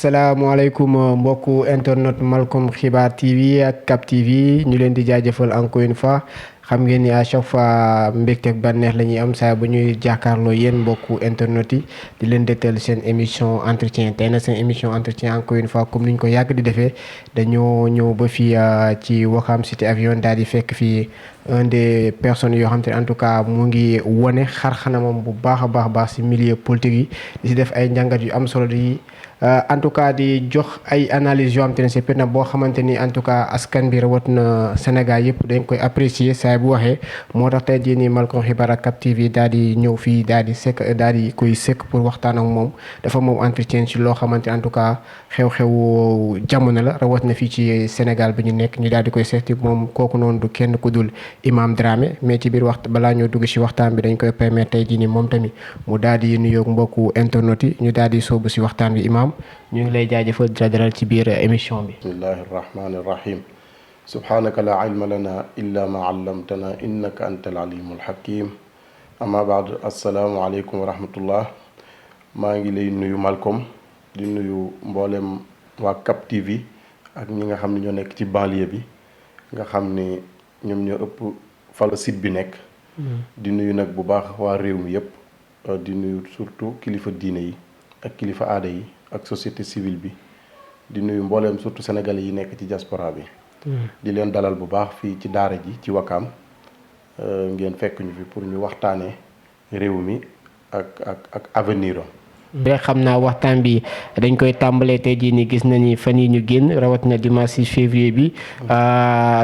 asalaamaaleykum mbokku internet Malcom Xibaar TV ak Cap TV ñu leen di jaajëfal encore une fois xam ngeen ni à chaque fois mbégte ak bànneex la ñuy am saa bu ñuy jàkkaarloo yéen mbokku internet yi di leen dégtal seen émission entretien tey na seen émission entretien encore une fois comme ni ñu ko yàgg di defee dañoo ñëw ba fii ci Ouakam Cité Avion daal di fekk fii un des personnes yoo xam te ne en tout cas mu ngi wone xar xanamam bu baax a baax si milieu politique yi di si def ay njàngat yu am solo di en tout cas di jox ay analyse yoo xam te ne c'est peut-être boo xamante ni en tout cas askan bi rawat na Sénégal yëpp dañ koy apprécier saa bu waxee moo tax tey jii nii Malcom Xibaar ak Cap TV daal di ñëw fii daal di koy sekk pour waxtaan ak moom dafa moom entretien ci loo xamante en tout cas xew-xewu jamono la rawat na fii ci Sénégal bi ñu nekk ñu daal di koy seeti moom kooku noonu du kenn ku dul Imam Dramé mais ci biir balaa ñoo dugg ci waxtaan bi dañ koy permettre tey jii nii moom tamit mu daal di nuyoog mbokku internet yi ñu daal di sóobu ci waxtaan bi Imam ñu ngi lay jaajëfal di la dalal ci biir émission bi. bismillahi rahmani rahim subhanaka la ilma lana illa ma allamtana innaka anta al alimul hakim amma baad assalaamu aleykum wa rahmatullah maa ngi lay nuyu Malcom di nuyu mboolem waa Cap TV ak ñi nga xam ne ñoo nekk ci banlieue bi nga xam ne ñoom ñoo ëpp fa la site bi nekk di nuyu nag bu baax waa réew mi yëpp di nuyu surtout kilifa diine yi ak kilifa aada yi ak société civile bi di nuyu mbooleem surtout sénégalais yi nekk ci diaspora bi di leen dalal bu baax fii ci daara ji ci Ouakam ngeen fekk ñu fi pour ñu waxtaanee réew mi ak avenir am rek xam naa waxtaan bi dañ koy tàmbalee tey jii ni gis nañu fan yi ñu génn rawat na dimanche 6 février bi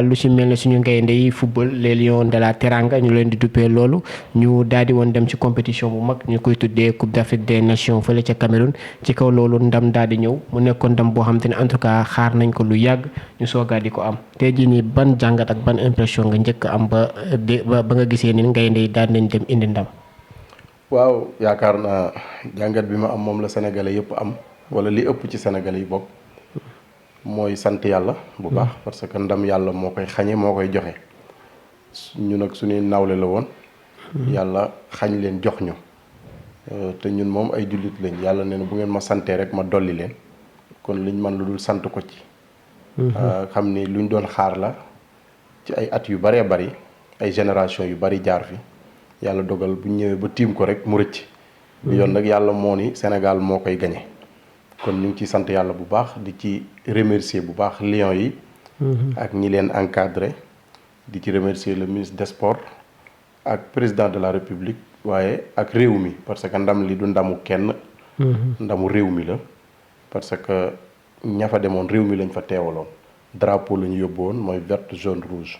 lu ci mel ne suñu gaynde yi football les lions de la Teranga ñu leen di duppee loolu ñu daal di woon dem ci compétition bu mag ñu koy tuddee Coupe d'Afrique des Nations fële ca Cameroun ci kaw loolu ndam daal di ñëw mu nekkoon ndam boo xam te ne en tout cas xaar nañ ko lu yàgg ñu soogaa di ko am tey jii nii ban jàngat ak ban impression nga njëkk am ba nga gisee ni gaynde yi daal nañ dem indi ndam. waaw yaakaar naa jàngat bi ma am moom la sénégalais yëpp am wala li ëpp ci sénégalais yi bokk mooy sant yàlla bu baax parce que ndam yàlla moo koy xañe moo koy joxe ñu nag suñuy nawle la woon yàlla xañ leen jox ñu te ñun moom ay jullit lañ yàlla nee na bu ngeen ma santee rek ma dolli leen kon liñ man lu dul sant ko ci xam ni luñ doon xaar la ci ay at yu baree bari ay génération yu bari jaar fi yàlla dogal bu ñëwee ba tiim ko rek mu rëcc bi yoon nag yàlla moo ni Sénégal moo koy gañe kon ñu ngi ciy sant yàlla bu baax di ci remercier bu baax Lions yi ak ñi leen encadré di ci remercier le ministre des sports ak président de la République waaye ak réew mi parce que ndam li du ndamu kenn ndamu réew mi la parce que ña fa demoon réew mi lañ fa teewaloon drapeau la ñu yóbbu woon mooy vert jaune rouge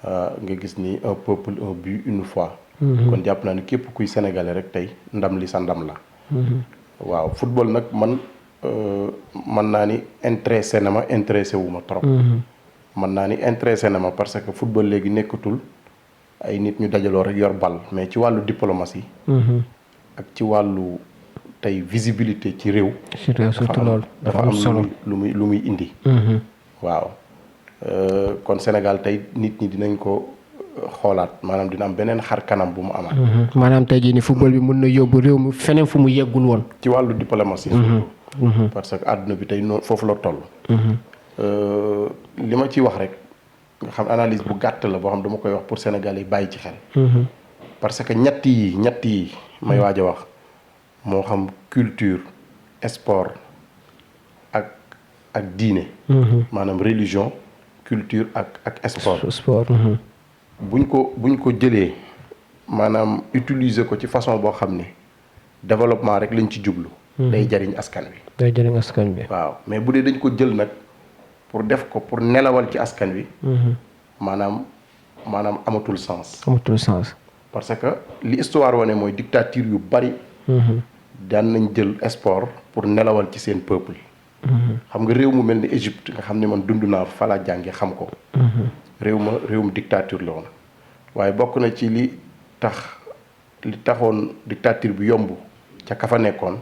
nga gis ni un peuple un but une foi kon jàpp naa ni képp kuy sénégalais rek tey ndam li sa ndam la waaw football nag man naa ni intéressé na ma intéressé wu ma trop man naa ni intéressé na ma parce que football léegi nekkatul ay nit ñu dajaloo rek yor bal mais ci wàllu diplomatie ak ci wàllu tey visibilité ci réew surtout loolu dafa am solo lu muy indi waaw kon Sénégal tey nit ñi dinañ ko xoolaat maanaam dina am beneen xar kanam bu mu amaat. maanaam tey jii ni football bi mën na yóbbu réew mi feneen fu mu yeggul woon. ci wàllu diplomatie. parce que àdduna bi tey noonu foofu la toll. li ma ci wax rek nga xam analyse bu gàtt la boo xam dama koy wax pour Sénégal yi bàyyi ci xel. parce que ñett yi may waaj a wax moo xam culture sport ak diine. maanaam religion culture ak sport. buñ ko jëlee maanaam utiliser ko ci façon boo xam ne développement rek lañ ci jublu. day jariñ askan wi. waaw mais bu dee dañ ko jël nag pour def ko pour nelawal ci askan wi. maanaam amatul sens. parce que li histoire wane mooy dictature yu bari. daan nañ jël sport pour nelawal ci seen peuple. xam nga réew mu mel ni Égypte nga xam ne man dund naa fa laa jànge xam ko. réewum dictature la woon waaye bokk na ci li taxoon dictature bi yomb ca ka fa nekkoon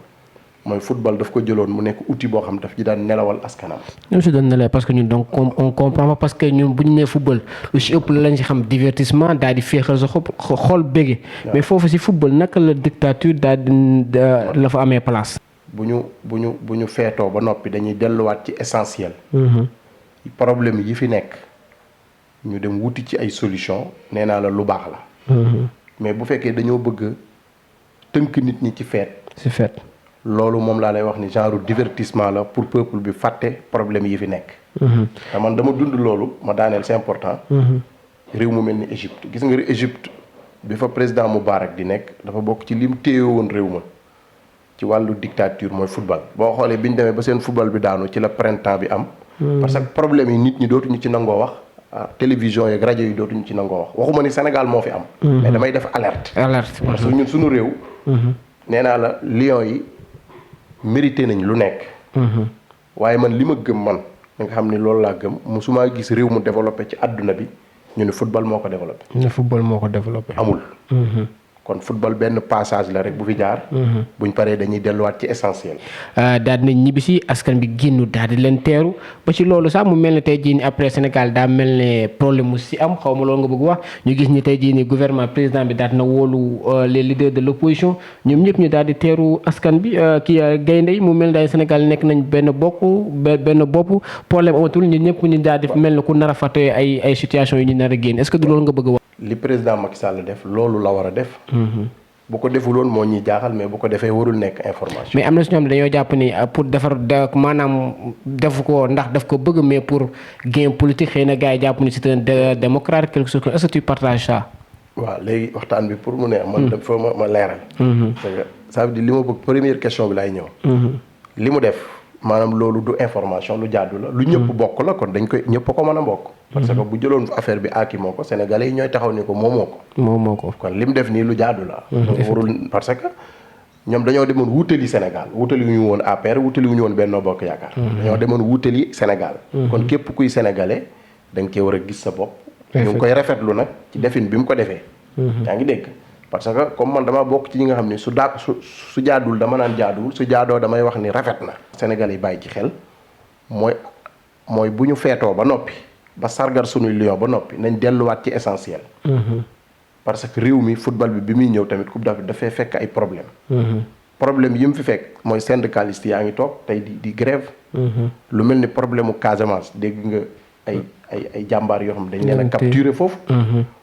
mooy football daf ko jëloon mu nekk outil boo xam daf ci daan nelawal askanam. ñoom si doon nelawal parce que ñun donc on comprend pas parce que ñun bu ñu nee football lu si ëpp la lañ si xam divertissement daal di féexal sa xool bége. mais foofu si football naka la dictature daal di la fa amee place. bu ñu feetoo ba noppi dañuy delluwaat ci essentiel. problème yi fi nekk ñu dem wuti ci ay solution nee naa la lu baax la. mais bu fekkee dañoo bëgg tënk nit ñi ci feet. loolu moom laa lay wax ni genre divertissement la pour peuple bi fàtte problème yi fi nekk. te man dama dund loolu ma daaneel c'est important. réew mu mel ni Égypte gis nga Égypte bi fa président Moubarak di nekk dafa bokk ci lim téye woon réew ma ci wàllu dictature mooy football boo xoolee bi ñu demee ba seen football bi daanu ci la printemps bi am. parce que problème yi nit ñi dootuñu ci nangoo wax. télévision yeeg rajo yi dootuñu ci nangoo wax waxuma ni Sénégal moo fi am. mais damay def alerte. parce que ñun suñu réew. nee naa la Lions yi mérité nañ lu nekk. waaye man li ma gëm man nga xam ni loolu laa gëm musuma gis réew mu développé ci àdduna bi ñu ne football moo ko développé. amul. kon football benn passage la rek bu fi jaar. buñ paree dañuy delluwaat ci essentiel. daal di ñibbi si askan bi génn daal di leen teeru ba ci loolu sax mu mel ne tey jii nii après Sénégal daa mel ne problème mu si am xaw ma loolu nga bëgg wax ñu gis ni tey jii nii gouvernement président bi daal na wóolu les leaders de l'opposition ñoom ñëpp ñu daal di teeru askan bi kii gaynde yi mu mel ne daal Sénégal nekk nañ benn bopp problème amatul ñun ñëpp ñu daal di mel ne ku nar a fàtte ay situation yi ñu nar a génn est-ce que du loolu nga bëgg wax. li président Macky Sall def loolu la war a def. bu ko defuloon moo ñuy jaaxal mais bu ko defee warul nekk information. mais am na si ñoom dañoo jàpp ni pour defar maanaam def ko ndax daf ko bëgg mais pour gain politique xëy na gars yi jàpp ni c'est un démocrate quelque chose est-ce que tu partages ça. waaw léegi waxtaan bi pour mu neex. man dafa ma leeral. parce que ça veut dire li ma bëgg première question bi laay ñëw. li mu def maanaam loolu du information lu jaadu la lu ñëpp bokk la kon dañ koy ñëpp ko mën a bokk. parce que bu jëloon affaire bi aaki moo ko sénégalais yi ñooy taxaw ni ko moomoo ko kon li mu def nii lu jaadu la. warul parce que ñoom dañoo demoon wutali Sénégal wutali wu ñu woon APR wutali wu ñu woon Benno Bokk Yaakaar. dañoo demoon wutali Sénégal. kon képp kuy sénégalais da nga cee war a gis sa bopp. ñu ngi koy rafetlu nag ci defin bi mu ko defee. yaa ngi dégg parce que comme man dama bokk ci ñi nga xam ne su jaadul dama naan jaaduwul su jaadoo damay wax ni rafet na. sénégalais yi bàyyi ci xel mooy bu ñu feetoo ba noppi. ba sargar sunuy Lion ba noppi nañ delluwaat ci essentiel. parce que réew mi football bi muy ñëw tamit coupe d'Afrique dafay fekk ay problème problème yi mu fi fekk mooy syndicaliste yaa ngi toog tey di grève. lu mel ni problème mu Casamance dégg nga ay jàmbaar yoo xam dañ leen a capturer foofu.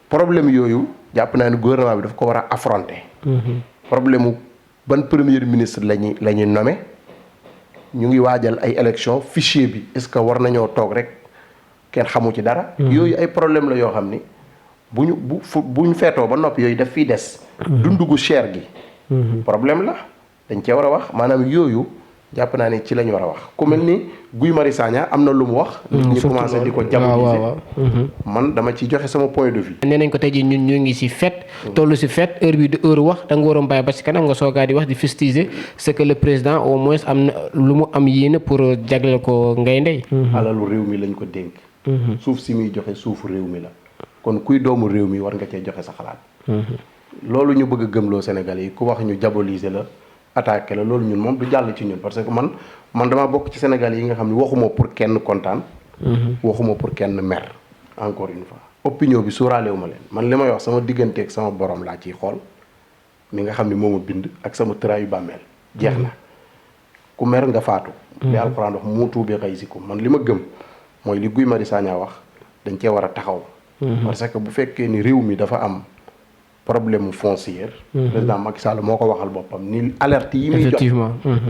problème yooyu jàpp naa ne gouvernement bi daf ko war a affronter. problème mu ban premier ministre la ñuy nommer ñu ngi waajal ay élection fichier bi est-ce que war nañoo toog rek. kenn xamu ci dara. yooyu ay problème la yoo xam ni bu ñu feetoo ba noppi yooyu daf fiy des. dundu gu cher gi. problème la dañ cee war a wax maanaam yooyu jàpp naa ne ci lañ war a wax ku mel ni Guy Marius Sagna am na lu mu wax. nit ñi commencé di ko diaboliser. man dama ci joxe sama point de vue. nee nañ ko tey jii ñun ñu ngi si fête. tollu si fête heure bi du heure wax da nga war a bàyyi ba si kanam nga soogaa di wax di fustiger ce que le président au moins am na lu mu am yéene pour jagleel ko ngay ndey. alalu réew mi lañ ko dénk. suuf si muy joxe suufu réew mi la kon kuy doomu réew mi war nga cee joxe sa xalaat. loolu ñu bëgg a gëmloo Sénégalais yi ku wax ñu diaboliser la attaquer la loolu ñun moom du jàll ci ñun parce que man damaa bokk ci Sénégalais yi nga xam ne waxuma pour kenn kontaan. waxuma pour kenn mer encore une fois. opinion bi sóoraale wu ma leen man li may wax sama digganteeg sama borom laa ciy xool mi nga xam ne moo ma bind ak sama tëraayu bàmmeel jeex na ku mer nga faatu. li alxuraan wax muutu bi ghayzikum man li ma gëm. mooy li Guy Marius Sagna wax dañ cee war a taxaw. parce que bu fekkee ni réew mi dafa am problème foncier. président Macky Sall moo ko waxal boppam ni alerte yi muy jot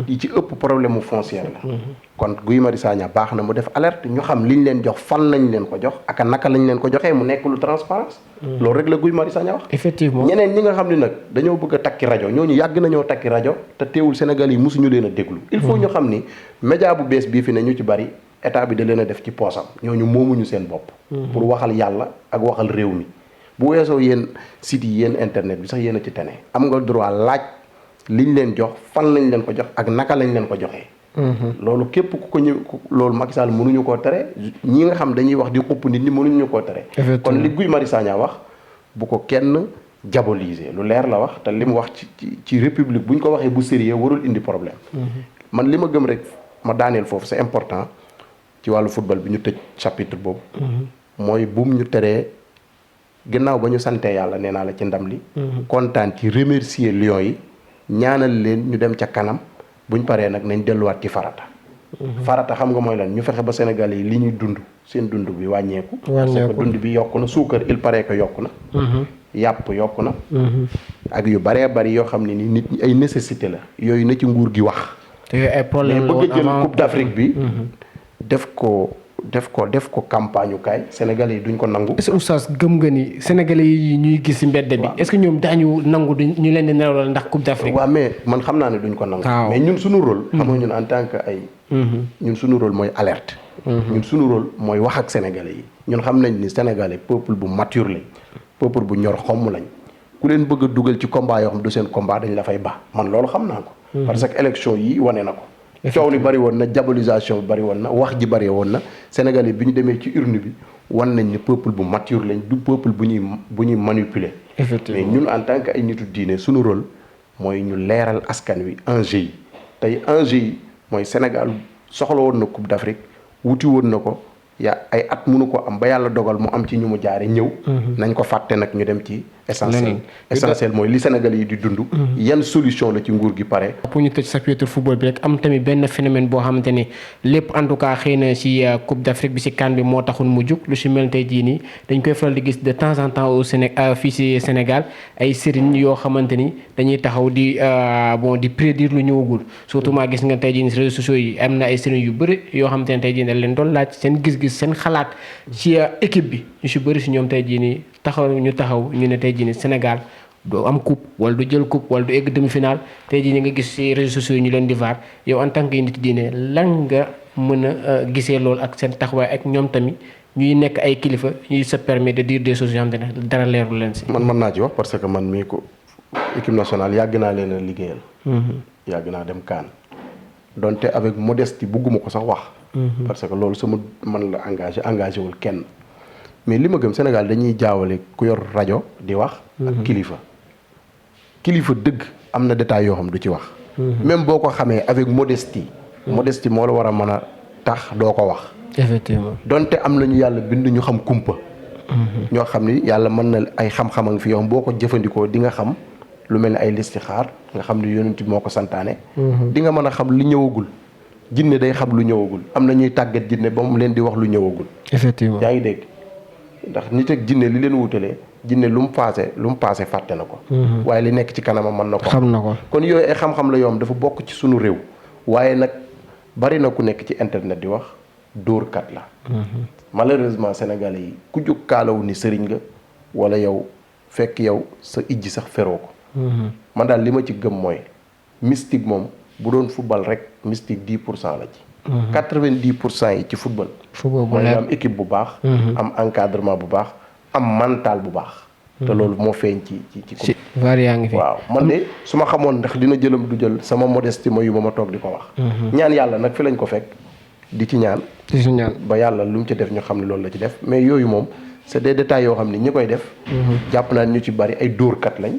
yi ci ëpp problème foncier la. kon Guy Marius Sagna baax na mu def alerte ñu xam liñ leen jox fan lañ leen ko jox ak naka lañ leen ko joxee mu nekk lu transparence loolu rek la Guy Marius Sagna wax. effectivement ñeneen ñi nga xam ne nag dañoo bëgg a takki rajo ñooñu yàgg nañoo takki rajo te teewul Sénégal yi mosuñu leen a déglu. il faut ñu xam ni média bu bees bii fi ne ñu ci bari. état bi da leen a def ci poosam ñooñu moomuñu seen bopp. pour waxal yàlla ak waxal réew mi bu weesoo yéen sites yi yéen internet bi sax yéen a ci tene am nga droit laaj liñ leen jox fan lañ leen ko jox ak naka lañ leen ko joxee. loolu képp ku ko ñëw loolu Macky Sall mënuñu koo tere ñi nga xam dañuy wax di xupp nit ñi mënuñu koo tere. kon li Guy Marius Sagna wax bu ko kenn diaboliser lu leer la wax te li mu wax ci république bu ñu ko waxee bu sérieux warul indi problème. man li ma gëm rek ma daaneel foofu c'est important. ci wàllu football bi ñu tëj chapitre boobu. mooy buum ñu teree gannaaw ba ñu santee yàlla nee naa la ci ndam li. kontaan ci remercier Lions yi ñaanal leen ñu dem ca kanam buñ paree nag nañ delluwaat ci farata. farata xam nga mooy lan ñu fexe ba Sénégalais yi li ñuy dund seen dund bi wàññeeku. parce que dund bi yokku na suukar il paraît que yokku na. yàpp yokku na. ak yu baree bari yoo xam ne ni nit ñi ay nécessité la yooyu na ci nguur gi wax. te yooyu ay problème mais bëgg a jël coupe d'Afrique bi. def ko campagne u kaay Sénégalais yi duñ ko nangu. est-ce que oustaz gëm nga ni Sénégalais yi ñuy gis ci mbedd bi. est-ce que ñoom daañu nangu ñu leen di nelawal ndax coupe d'Afrique. waaw mais man xam naa ne duñ ko nangu. mais ñun suñu rôle. xam nga ñun en tant que ay. ñun suñu rôle mooy alerte. ñun suñu rôle mooy wax ak Sénégalais yi. ñun xam nañ ni Sénégalais peuple bu mature lañ. peuple bu ñor xomm lañ. ku leen bëgg a dugal ci combat yoo xam du seen combat dañ la fay ba man loolu xam naa ko. parce que élection yi wane na ko. coow li bari woon na diabolisation bi bari woon na wax ji bari woon na Sénégalais bi ñu demee ci urne bi wan nañ ne peuple bu mature lañ du peuple bu ñuy manipuler. mais ñun en tant que ay nitu diine suñu rôle mooy ñu leeral askan wi enjeu yi tey enjeu yi mooy Sénégal soxla woon na coupe d'Afrique wuti woon na ko ay at mënu ko am ba yàlla dogal mu am ci ñu mu jaare ñëw. nañ ko fàtte nag ñu dem ci essentiel mooy li Sénégal yi di dund. yan solution la ci nguur gi pare. pour ñu tëj chapitre football bi rek am tamit benn phénomène boo xamante ni lépp en tout cas xëy na ci coupe d'Afrique bi ci CAN bi moo taxul mu jug lu ci mel tey jii nii dañ koy faral di gis de temps en temps au fii ci Sénégal ay sëriñ yoo xamante ni dañuy taxaw di di prédire lu ñëwagul surtout maa gis nga tey jii nii ci réseaux sociaux yi am na ay sëriñ yu bëri yoo xamante ne tey jii dañ leen doon laaj seen gis-gis seen xalaat ci équipe bi ñu ci bëri ci ñoom tey jii nii taxaw ñu ne tey jii nii Sénégal doo am coupe wala du jël coupe wala du egg demi-finale tey jii nii nga gis ci réseaux sociaux yi ñu leen di vaar yow en tant que nit diine lan nga mën a gisee loolu ak seen taxawaay ak ñoom tamit ñuy nekk ay kilifa ñuy se permettre de dire des choses yoo xam ne dara leerul leen ci. man mën naa ci wax parce que man mii ko équipe nationale yàgg naa leen a liggéeyal. yàgg naa dem CAN donte avec modestie bugguma ko sax wax. parce que loolu sama man la engagé wul kenn. mais li ma gëm Sénégal dañuy jaawale ku yor rajo di wax. ak kilifa dëgg am na détails yoo xam du ci wax. même boo ko xamee avec modestie. modestie moo la war a mën a tax doo ko wax. effectivement donte am nañu yàlla bind ñu xam kumpa. ñoo xam ni yàlla mën na ay xam-xam ak fi yoo xam boo ko jëfandikoo di nga xam lu mel ni ay listixaar nga xam ni yonent bi moo ko santaane. di nga mën a xam lu ñëwagul. jinne day xam lu ñëwagul am na ñuy tàggat jinne ba mu leen di wax lu ñëwagul. effectivement yaa ngi dégg. ndax nit ak jinne li leen wutalee jinne lu mu paase fàtte na ko. waaye li nekk ci kanamam mën na ko. xam na ko kon yooyu ay xam-xam la yoom dafa bokk ci sunu réew. waaye nag bari na ku nekk ci internet di wax dóorkat la. malheureusement sénégalais yi ku jóg kaalawu ni sëriñ nga wala yow fekk yow sa ijji sax feroo ko. man daal li ma ci gëm mooy mystique moom bu doon football rek mystique 10% la ci. 90% yi ci football. mooy am équipe bu baax. am encadrement bu baax am mental bu baax. te loolu moo feeñ ci yaa ngi fi waaw man de su ma xamoon ndax dina jëlam du jël sama modestie ma yu ma toog di ko wax. ñaan yàlla nag fi lañ ko fekk di ci ñaan. ba yàlla lu mu ci def ñu xam ne loolu la ci def mais yooyu moom c'est des détails yoo xam ne ñi koy def. jàpp naa ñu ci bari ay dóorkat lañ.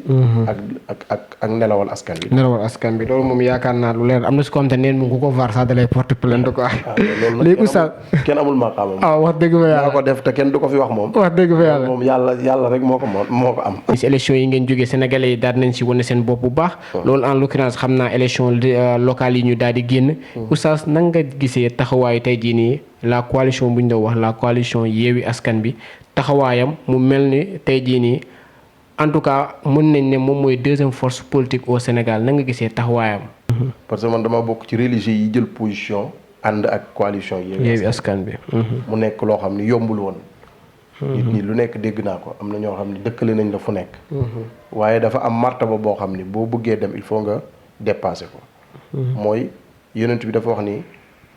ak nelawal askan bi. nelawal askan bi loolu moom yaakaar naa lu leer am na su ko xam te neen mu ngi ko var sax da lay porte plainte quoi. léegi oustaz kenn amul maqaamam. wax dëgg fa yàlla ko def te kenn du ko fi wax moom. wax dëgg fa yàlla moom yàlla rek moo ko am. si élection yi ngeen jógee sénégalais yi daal nañ si wane seen bopp bu baax. loolu en l'occurrence xam naa élection locale yi ñu daal di génn. oustaz nan nga gisee taxawaayu tey jii nii la coalition bu ñu doon wax la coalition Yewwi Askan bi taxawaayam mu mel ni tey jii nii en tout cas mën nañ ne moom mooy deuxième force politique au Sénégal na nga gisee taxawaayam. parce que man dama bokk ci religieux yi jël position ànd ak coalition Yewwi Askan bi. mu nekk loo xam ni yombul woon. nit ñi lu nekk dégg naa ko am na ñoo xam ne dëkkale nañ la fu nekk. waaye dafa am martaba boo xam ni boo bëggee dem il faut nga dépasser ko. mooy yonent bi dafa wax ni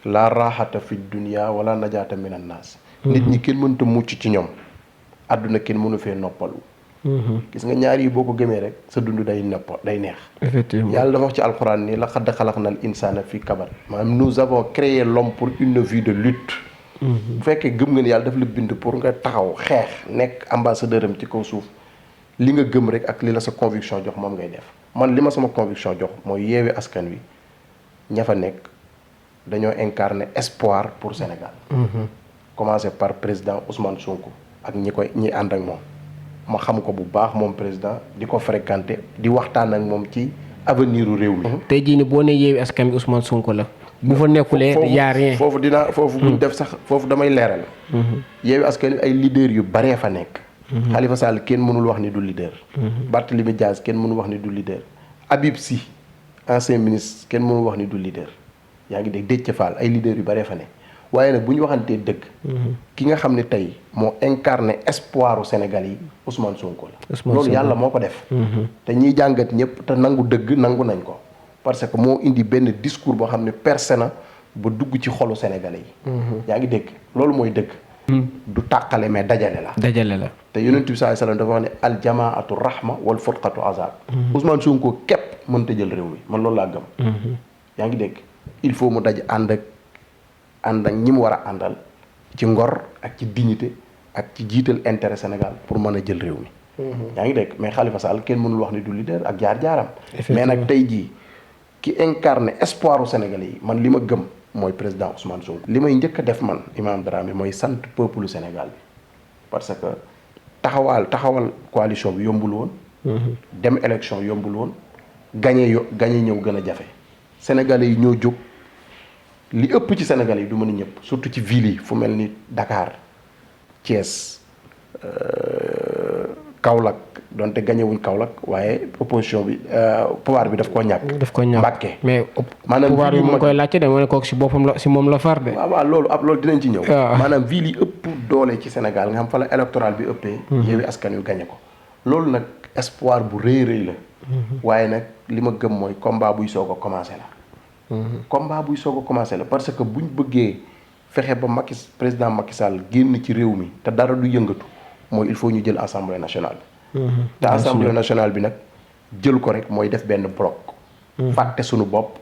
la raxata fi dunya wala najaata minan naas. nit ñi kenn mënta mucc ci ñoom. àdduna kenn mënu fee noppalu. gis nga ñaar yi boo ko gëmee rek sa dund day neex. effectivement yàlla dafa wax ci alxuraan ni laqad xalaqnal insaana fi kabad maanaam nous avons créé l'homme pour une vie de lutte. bu fekkee gëm nga ni yàlla daf la bind pour nga taxaw xeex nekk ambassadeur am ci kaw suuf li nga gëm rek ak li la sa conviction jox moom ngay def man li ma sama conviction jox mooy Yewwi Askan Wi ña fa nekk dañoo incarner espoir pour Sénégal. commencé par président Ousmane Sonko ak ñi ànd ak moom. ma xam ko bu baax moom président di ko fréquenter di waxtaan ak moom ci avenir u réew mi. tey jii nii boo nee Yewwi Askan Wi Ousmane Sonko la. bu fa nekkulee yaa rien. foofu buñ def sax foofu damay leeral. Yewwi Askan Wi ay leader yu baree fa nekk. Khalifa Sall kenn mënul wax ni du leader. Barthélémy Dias kenn mënul wax ni du leader. Habib Sy ancien ministre kenn mënul wax ni du leader. yaa ngi dégg Déthié Fall ay leader yu baree fa nekk waaye nag bu ñu waxantee dëgg. ki nga xam ne tey moo incarné espoiru Sénégal yi Ousmane Sonko la. loolu yàlla moo ko def. te ñiy jàngat ñëpp te nangu dëgg nangu nañ ko. parce que moo indi benn discours boo xam ne percé na ba dugg ci xolu Sénégalais yi. yaa ngi dégg loolu mooy dëgg. du tàqale mais dajale la. te yonent bi sallallahu alayhi wasallam dafa wax ne aljamaatu rahma wal furqatu azab. Ousmane Sonko képp mënta jël réew mi man loolu laa gëm. yaa ngi dégg il faut mu daj ànd ak ñi mu war a àndal ci ngor ak ci dignité ak ci jiital intérêt Sénégal pour mën a jël réew mi. yaa ngi dégg mais Khalifa Sall kenn mënul wax ni du leader ak jaar-jaaram. mais nag tey jii ki incarné espoiru Sénégalais yi man li ma gëm mooy président Ousmane Sonko. li may njëkk a def man Imam Dramé mooy sant peuple Sénégal bi parce que taxawal coalition bi yombul woon. dem élection yombul woon. gagné ñëw gën a jafe. Sénégalais yi ñoo jóg li ëpp ci Sénégalais yi du mën a ñëpp surtout ci ville yi fu mel ni Dakar Thiès Kaolack donte gagné wuñ Kaolack waaye opposition bi pouvoir bi daf koo ñàkk. Mbàkke mais maanaam pouvoir bi mu koy laajte de ma ne kooku si boppam la si moom la far de. waaw loolu dinañ ci ñëw. maanaam ville yi ëpp doole ci Sénégal nga xam fa la électoral bi ëppee. Yewwi Askan Wi gagné ko. loolu nag espoir bu rëy la. waaye nag li ma gëm mooy combat buy soog a commencé la. combat buy soog a commencé la parce que buñ bëggee fexe ba président Macky Sall génn ci réew mi te dara du yëngatu mooy il faut ñu jël assemblée nationale bi. te assemblée nationale bi nag jël ko rek mooy def benn bloc. fàtte sunu bopp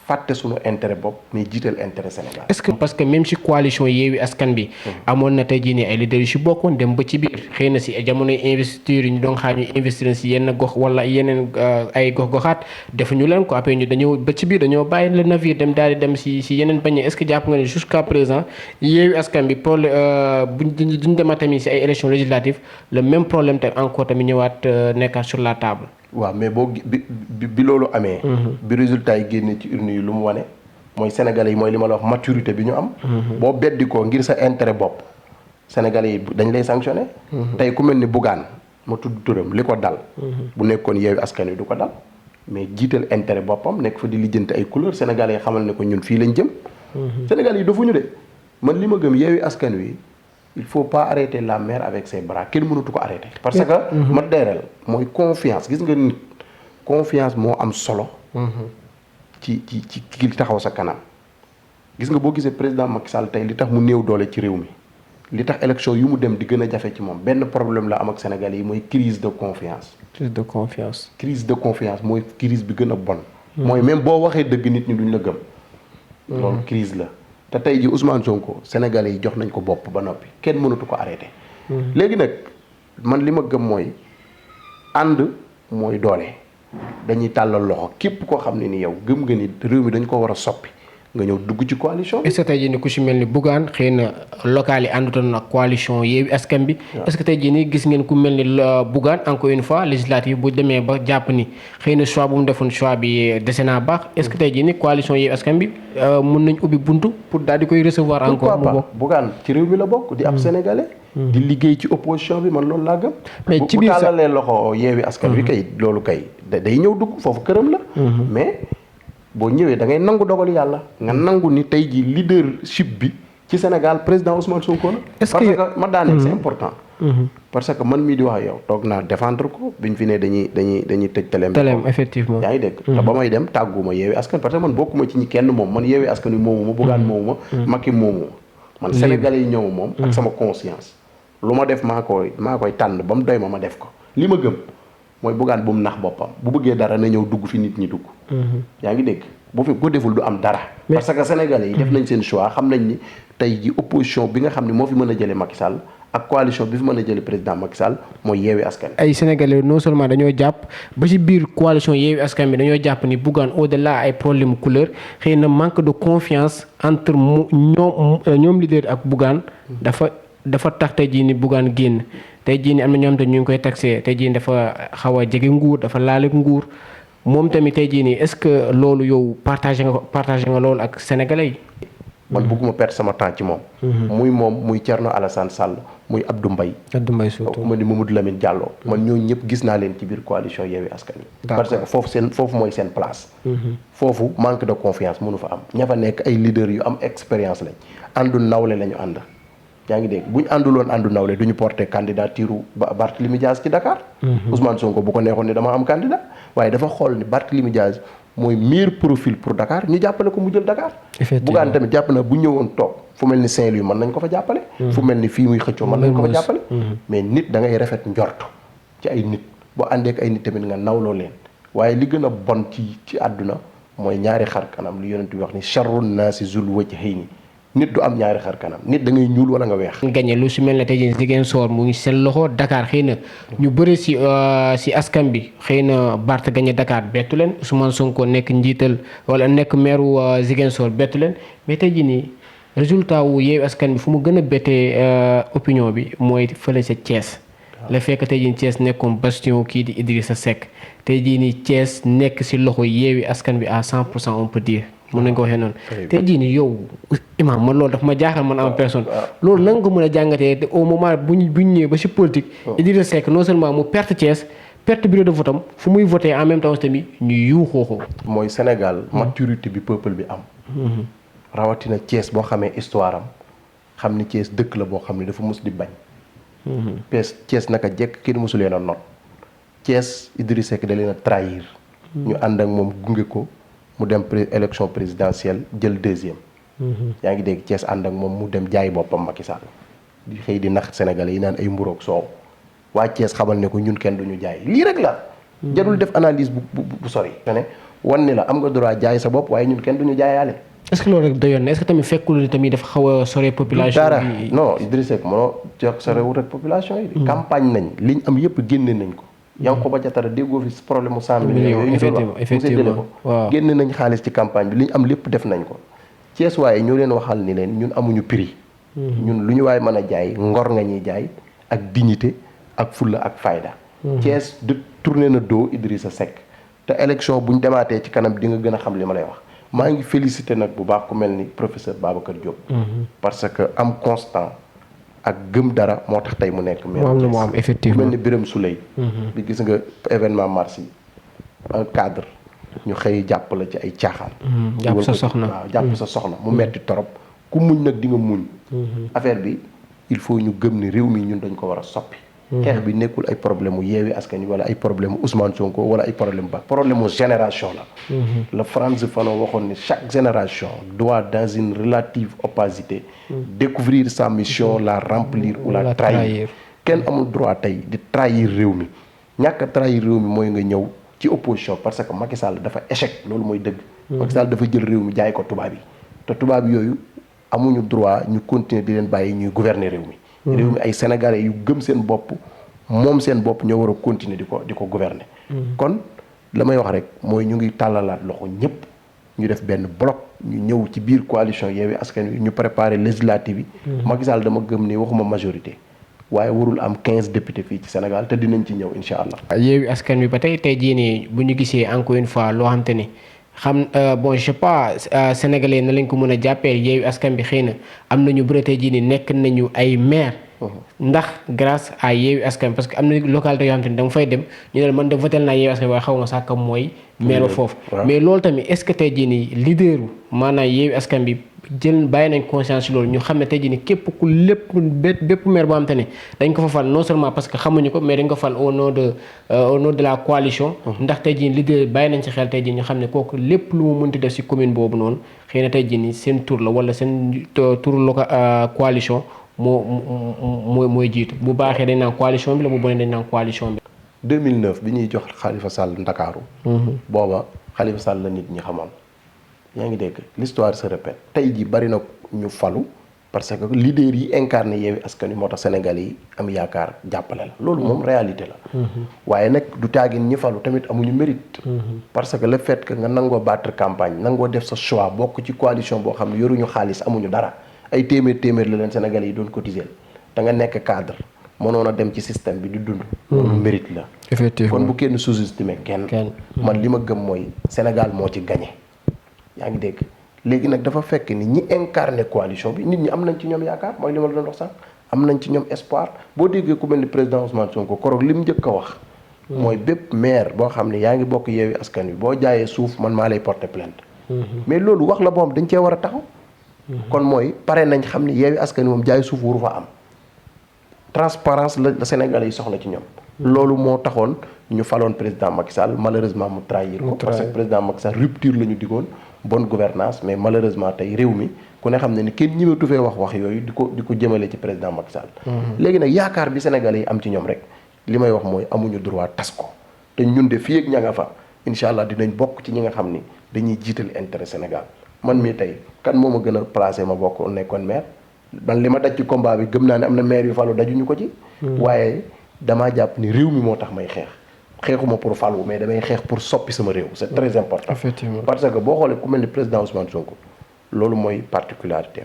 fàtte sunu intérêt bopp mais jiital intérêt Sénégal. est-ce que parce que même si coalition Yewwi Askan bi amoon na tey jii nii ay leaders yu si bokkoon dem ba ci biir xëy na si jamonoy investiture yi ñu doon xaar ñu investir si yenn gox wala yeneen ay gox-goxaat defuñu leen ko après ñu dañoo ba ci biir dañoo bàyyi le navire dem daal di dem si yeneen bañ est-ce que jàpp nga ne jusqu'à présent Yewwi Askan bi problème duñ demaat tamit si ay élections législatives le même problème te encore tamit ñëwaat nekkaat sur la table. waaw mais bi loolu amee. bi résultat yi génne ci urne yi lu mu wane mooy sénégalais yi mooy li ma la wax maturité bi ñu am. boo beddi ko ngir sa intérêt bopp sénégalais yi dañ lay sanctionné. tey ku mel ni Bougane ma tudd turam li ko dal. bu nekkoon Yewwi Askan Wi du ko dal mais jiital intérêt boppam nekk fa di lijjanti ay couleur sénégalais yi xamal ne ko ñun fii lañ jëm. sénégalais yi dafuñu de man li ma gëm Yewwi Askan Wi. il faut pas arrêter la mer avec ses bras kenn mënatu ko arrêter. parce que ma deereel mooy confiance gis nga nit confiance moo am solo. ci ki taxaw sa kanam. gis nga boo gisee président Macky Sall tey li tax mu néew doole ci réew mi li tax élection yu mu dem di gën a jafe ci moom benn problème la am ak Sénégalais yi mooy crise de confiance. crise de confiance mooy crise bi gën a bon. mooy même boo waxee dëgg nit ñi duñ la gëm. loolu crise la. te tey ji Ousmane Sonko Sénégalais yi jox nañ ko bopp ba noppi kenn mënatu ko arrêté. léegi nag man li ma gëm mooy ànd mooy doole dañuy tàllal loxo képp koo xam ne ni yow gëm nga ni réew mi dañ ko war a soppi nga ñëw dugg ci coalition bi. est-ce que tey jii nii ku ci mel ni Bougane xëy na local yi àndutoon na coalition Yewwi Askan bi. est-ce que tey jii nii gis ngeen ku mel ni Bougane encore une fois législative bu demee ba jàpp ni xëy na choix bu mu defoon choix bi dese naa baax est-ce que tey jii nii coalition Yewwi Askan bi mun nañ ubbi buntu pour daal di koy recevoir. encore mu bokk Bougane ci réew mi la bokk di ab sénégalais. di liggéey ci opposition bi man loolu laa gëm. mais ci biir bu tàllalee loxo Yewwi Askan bi kay loolu kay day ñëw dugg foofu këram la. mais boo ñëwee da ngay nangu dogal yàlla nga nangu ni tey jii leadership bi ci Sénégal président Ousmane Sonko la. est-ce parce que ma daaneel c'est important. parce que man mii di wax yow toog naa défendre ko biñ fi ne dañuy tëj teleem. effectivement yaa ngi dégg. te ba may dem tàgguma Yewwi Askan parce que man bokkuma ci ñi kenn moom man Yewwi Askan wi moomu ma Bougane moomu ma. Macky moomu ma man sénégalais yi ñëw moom. ak sama conscience. lu ma def maa koy tànn ba mu doy ma def ko li ma gëm. mooy Bougane bu mu nax boppam bu bëggee dara na ñëw dugg fi nit ñi dugg. yaa ngi dégg bu fi ko deful du am dara. parce que sénégalais yi def nañ seen choix xam nañ ni tey ji opposition bi nga xam ne moo fi mën a jëlee Macky Sall ak coalition bi fi mën a jëlee président Macky Sall mooy Yewwi Askan. ay sénégalais non seulement dañoo jàpp ba ci biir coalition Yewwi Askan bi dañoo jàpp ni Bougane au-delà ay problème couleur xëy na manque de confiance entre ñoom leader ak Bougane dafa tax tey jii ni Bougane génn. tey jii nii am na ñoo xam te ñu ngi koy taxé tey jii dafa xaw a jege nguur dafa laale nguur moom tamit tey jii nii est-ce que loolu yow partagé nga loolu ak sénégalais yi. man bëgguma perdre sama temps ci moom. muy moom muy Thierno Alassane Sall muy Abdou Mbaye. Abdou Mbaye surtout ma ni Mamadou Lamine Diallo. man ñooñu ñëpp gis naa leen ci biir coalition Yewwi Askan Wi. parce que foofu mooy seen place. foofu manque de confiance mënu fa am. ña fa nekk ay leaders yu am expérience lañ àndu nawle la ñu ànd. yaa ngi dégg bu ñu ànduloon àndu nawle du ñu porté candidature Barthélémy Dias ci Dakar. Ousmane Sonko bu ko neexoon ni dama am candidat waaye dafa xool ni Barthélémy Dias mooy meilleur profil pour Dakar ñu jàppale ko mu jël Dakar. Bougane tamit jàpp na bu ñëwoon toog fu mel ni Saint-Louis mën nañ ko fa jàppale. fu mel ni fii muy xëccoo mën nañ ko fa jàppale. mais nit da ngay rafet njort ci ay nit boo àndee ak ay nit tamit nga nawloo leen waaye li gën a bon ci àdduna mooy ñaari xar kanam li yonent bi wax ni charrun naasi zul wajhayni nit du am ñaari xar kanam nit da ngay ñuul wala nga weex. gagné lu si mel ne tey jii Ziguinchor mu ngi seen loxo Dakar xëy na ñu bëri si askan bi xëy na Barth gagné Dakar bettu leen Ousmane Sonko nekk njiital wala nekk maire Ziguinchor bettu leen mais tey jii nii résultat wu Yewwi Askan Wi fu mu gën a bettee opinion bi mooy fële sa Thiès. la fekk tey jii Thiès nekkoon bastion kii di Idrissa Seck tey jii nii Thiès nekk si loxo Yewwi Askan Wi à 100% on peut dire. mën nañ ko waxee noonu tey jii nii yow Imam man loolu daf ma jaaxal man en personne loolu nan nga ko mën a jàngatee au moment bu ñu ñëwee ba si politique Idrissa Seck non seulement mu perte Thiès perte bureau de vote am fu muy voté en même temps tamit ñu yuuxoo mooy Sénégal maturité bi peuple bi am rawatina Thiès boo xamee histoire am xam ni Thiès dëkk la boo xam ne dafa mus di bañ Thiès naka jekk kenn mosu leen a not Thiès Idrissa Seck da leen a trahir ñu ànd ak moom gunge ko mu dem élection présidentielle jël deuxième. yaa ngi dégg Thiès ànd ak moom mu dem jaay boppam Macky Sall di xëy di nax sénégalais yi naan ay mburoog soow waa Thiès xamal ne ko ñun kenn duñu jaay lii rek la. jarul def analyse bu sori. ne wan ni la am nga droit jaay sa bopp waaye ñun kenn duñu jaayaale. est-ce que loolu rek doyoon na est-ce que tamit fekkul ni tamit dafa xaw a sore population dara bi. non Idrissa Seck mënoo jox sorewut ak population yi. campagne nañ liñ am yëpp génne nañ ko. Yankhoba Diattara déggoo fi problème mu 100 millions yooyu ñu doon wax effectivement ko génne nañ xaalis ci campagne bi li ñu am lépp def nañ ko Thiès waaye ñoo leen waxal ni leen ñun amuñu prix ñun lu ñu waaye mën a jaay ngor nga ñuy jaay ak dignité ak fulla ak fayda Thiès de tourné na dos Idrissa Seck te élection buñ demaatee ci kanam di nga gën a xam li ma lay wax maa ngi félicité nag bu baax ku mel ni professeur Babacar Diop parce que am constant ak gëm dara moo tax tey mu nekk maire mu am effectivement mel ni Birame Souleye bi gis nga événement mars yi un cadre ñu xëy jàpp la ci ay caaxaan jàpp sa soxna waaw jàpp sa soxna mu metti torop ku muñ nag di nga muñ affaire bi il faut ñu gëm ni réew mi ñun dañ ko war a soppi xeex bi nekkul ay problème mu Yewwi Askan Wi wala ay problème mu Ousmane Sonko wala ay problème ba problème mu génération la la Frantz Fanon waxoon ni chaque génération doit dans une relative opacité découvrir sa mission la remplir ou la trahir kenn amul droit tey di trahir réew mi ñàkk a trahir réew mi mooy nga ñëw ci opposition parce que Macky Sall dafa échec loolu mooy dëgg Macky Sall dafa jël réew mi jaay ko tubaab yi te tubaab yooyu amuñu droit ñu continuer di leen bàyyi ñuy gouverner réew mi réew mi ay sénégalais yu gëm seen bopp moom seen bopp ñoo war a continuer di ko gouverner kon la may wax rek mooy ñu ngi tàllalaat loxo ñëpp ñu def benn bloc ñu ñëw ci biir coalition Yewwi Askan Wi ñu préparer législative yi Macky Sall dama gëm ni waxuma majorité waaye warul am 15 députés fii ci Sénégal te dinañ ci ñëw incha allah. Yewwi Askan Wi ba tey jii nii bu ñu gisee encore une fois loo xam te ni xam bon je sais pas sénégalais na lañ ko mën a jàppee Yewwi Askan Wi xëy na am nañu bëre tey jii nii nekk nañu ay maire ndax grâce à Yewwi Askan Wi parce que am na localité yoo xam te ni dama fay dem ñu ne man de votel naa Yewwi Askan Wi waaye xaw ma sax kam mooy maire foofu mais loolu tamit est-ce que tey jii nii leaderu maanaam Yewwi Askan Wi jël bàyyi nañ conscience ci loolu ñu xam ne tey jii nii képp ku lépp bépp maire boo xam te ne dañ ko fa fal non seulement parce que xamuñu ko mais dañ ko fal au nom de la coalition ndax tey jii leader bàyyi nañ ci xel tey jii ñu xam ne kooku lépp lu mu mënti def ci commune boobu noonu xëy na tey jii nii seen tour la wala seen tour local coalition mooy jiitu bu baaxee dañ naan coalition bi la bu bonee dañ naan coalition bi 2009 bi ñuy jox Khalifa Sall Ndakaaru booba Khalifa Sall la nit ñi xamoon yaa ngi dégg l'histoire se répète tey jii bari na ñu falu parce que leader yi incarné Yewwi Askan Wi moo tax Sénégal yi am yaakaar jàppale la loolu moom réalité la waaye nag du taagin ñi falu tamit amuñu mérite parce que le fait que nga nangoo battre campagne nangoo def sa choix bokk ci coalition boo xam ne yoruñu xaalis amuñu dara ay téeméer la leen Sénégal yi doon cotiser da nga nekk cadre mënoon a dem ci système bi di dund. loolu mérite la. effectivement kon bu kenn sous-estimé kenn. man li ma gëm mooy Sénégal moo ci gagné. yaa ngi dégg léegi nag dafa fekk ni ñi incarné coalition bi nit ñi am nañ ci ñoom yaakaar mooy li ma la doon wax sax am nañ ci ñoom espoir boo déggee ku mel ni président Ousmane Sonko koroog li mu njëkk a wax. mooy bépp maire boo xam ne yaa ngi bokk Yewwi Askan Wi boo jaayee suuf man maa lay porter plainte. mais loolu wax la boo xam dañ cee war a taxaw. kon mooy pare nañ xam ni Yewwi Askan Wi moom jaay suuf waru fa am. transparence la Sénégalais yi soxla ci ñoom. loolu moo taxoon ñu faloon président Macky Sall malheureusement mu trahir ko. parce que président Macky Sall rupture la ñu digoon bonne gouvernance mais malheureusement tey réew mi ku ne xam ne ni kenn ñëwatu fee wax yooyu di ko jëmale ci président Macky Sall. léegi nag yaakaar bi Sénégalais yi am ci ñoom rek li may wax mooy amuñu droit tas ko te ñun de fii ak ña nga fa incha allah dinañ bokk ci ñi nga xam ni dañuy jiital intérêt Sénégal man mii tey kan moo ma gën a placé ma bokk nekkoon maire. man li ma daj ci combat bi gëm naa ne am na maire yu falu dajuñu ko ci. waaye damaa jàpp ni réew mi moo tax may xeexuma pour falu mais damay xeex pour soppi sama réew. c'est très important. effectivement parce que boo xoolee ku mel ni président Ousmane Sonko loolu mooy particularité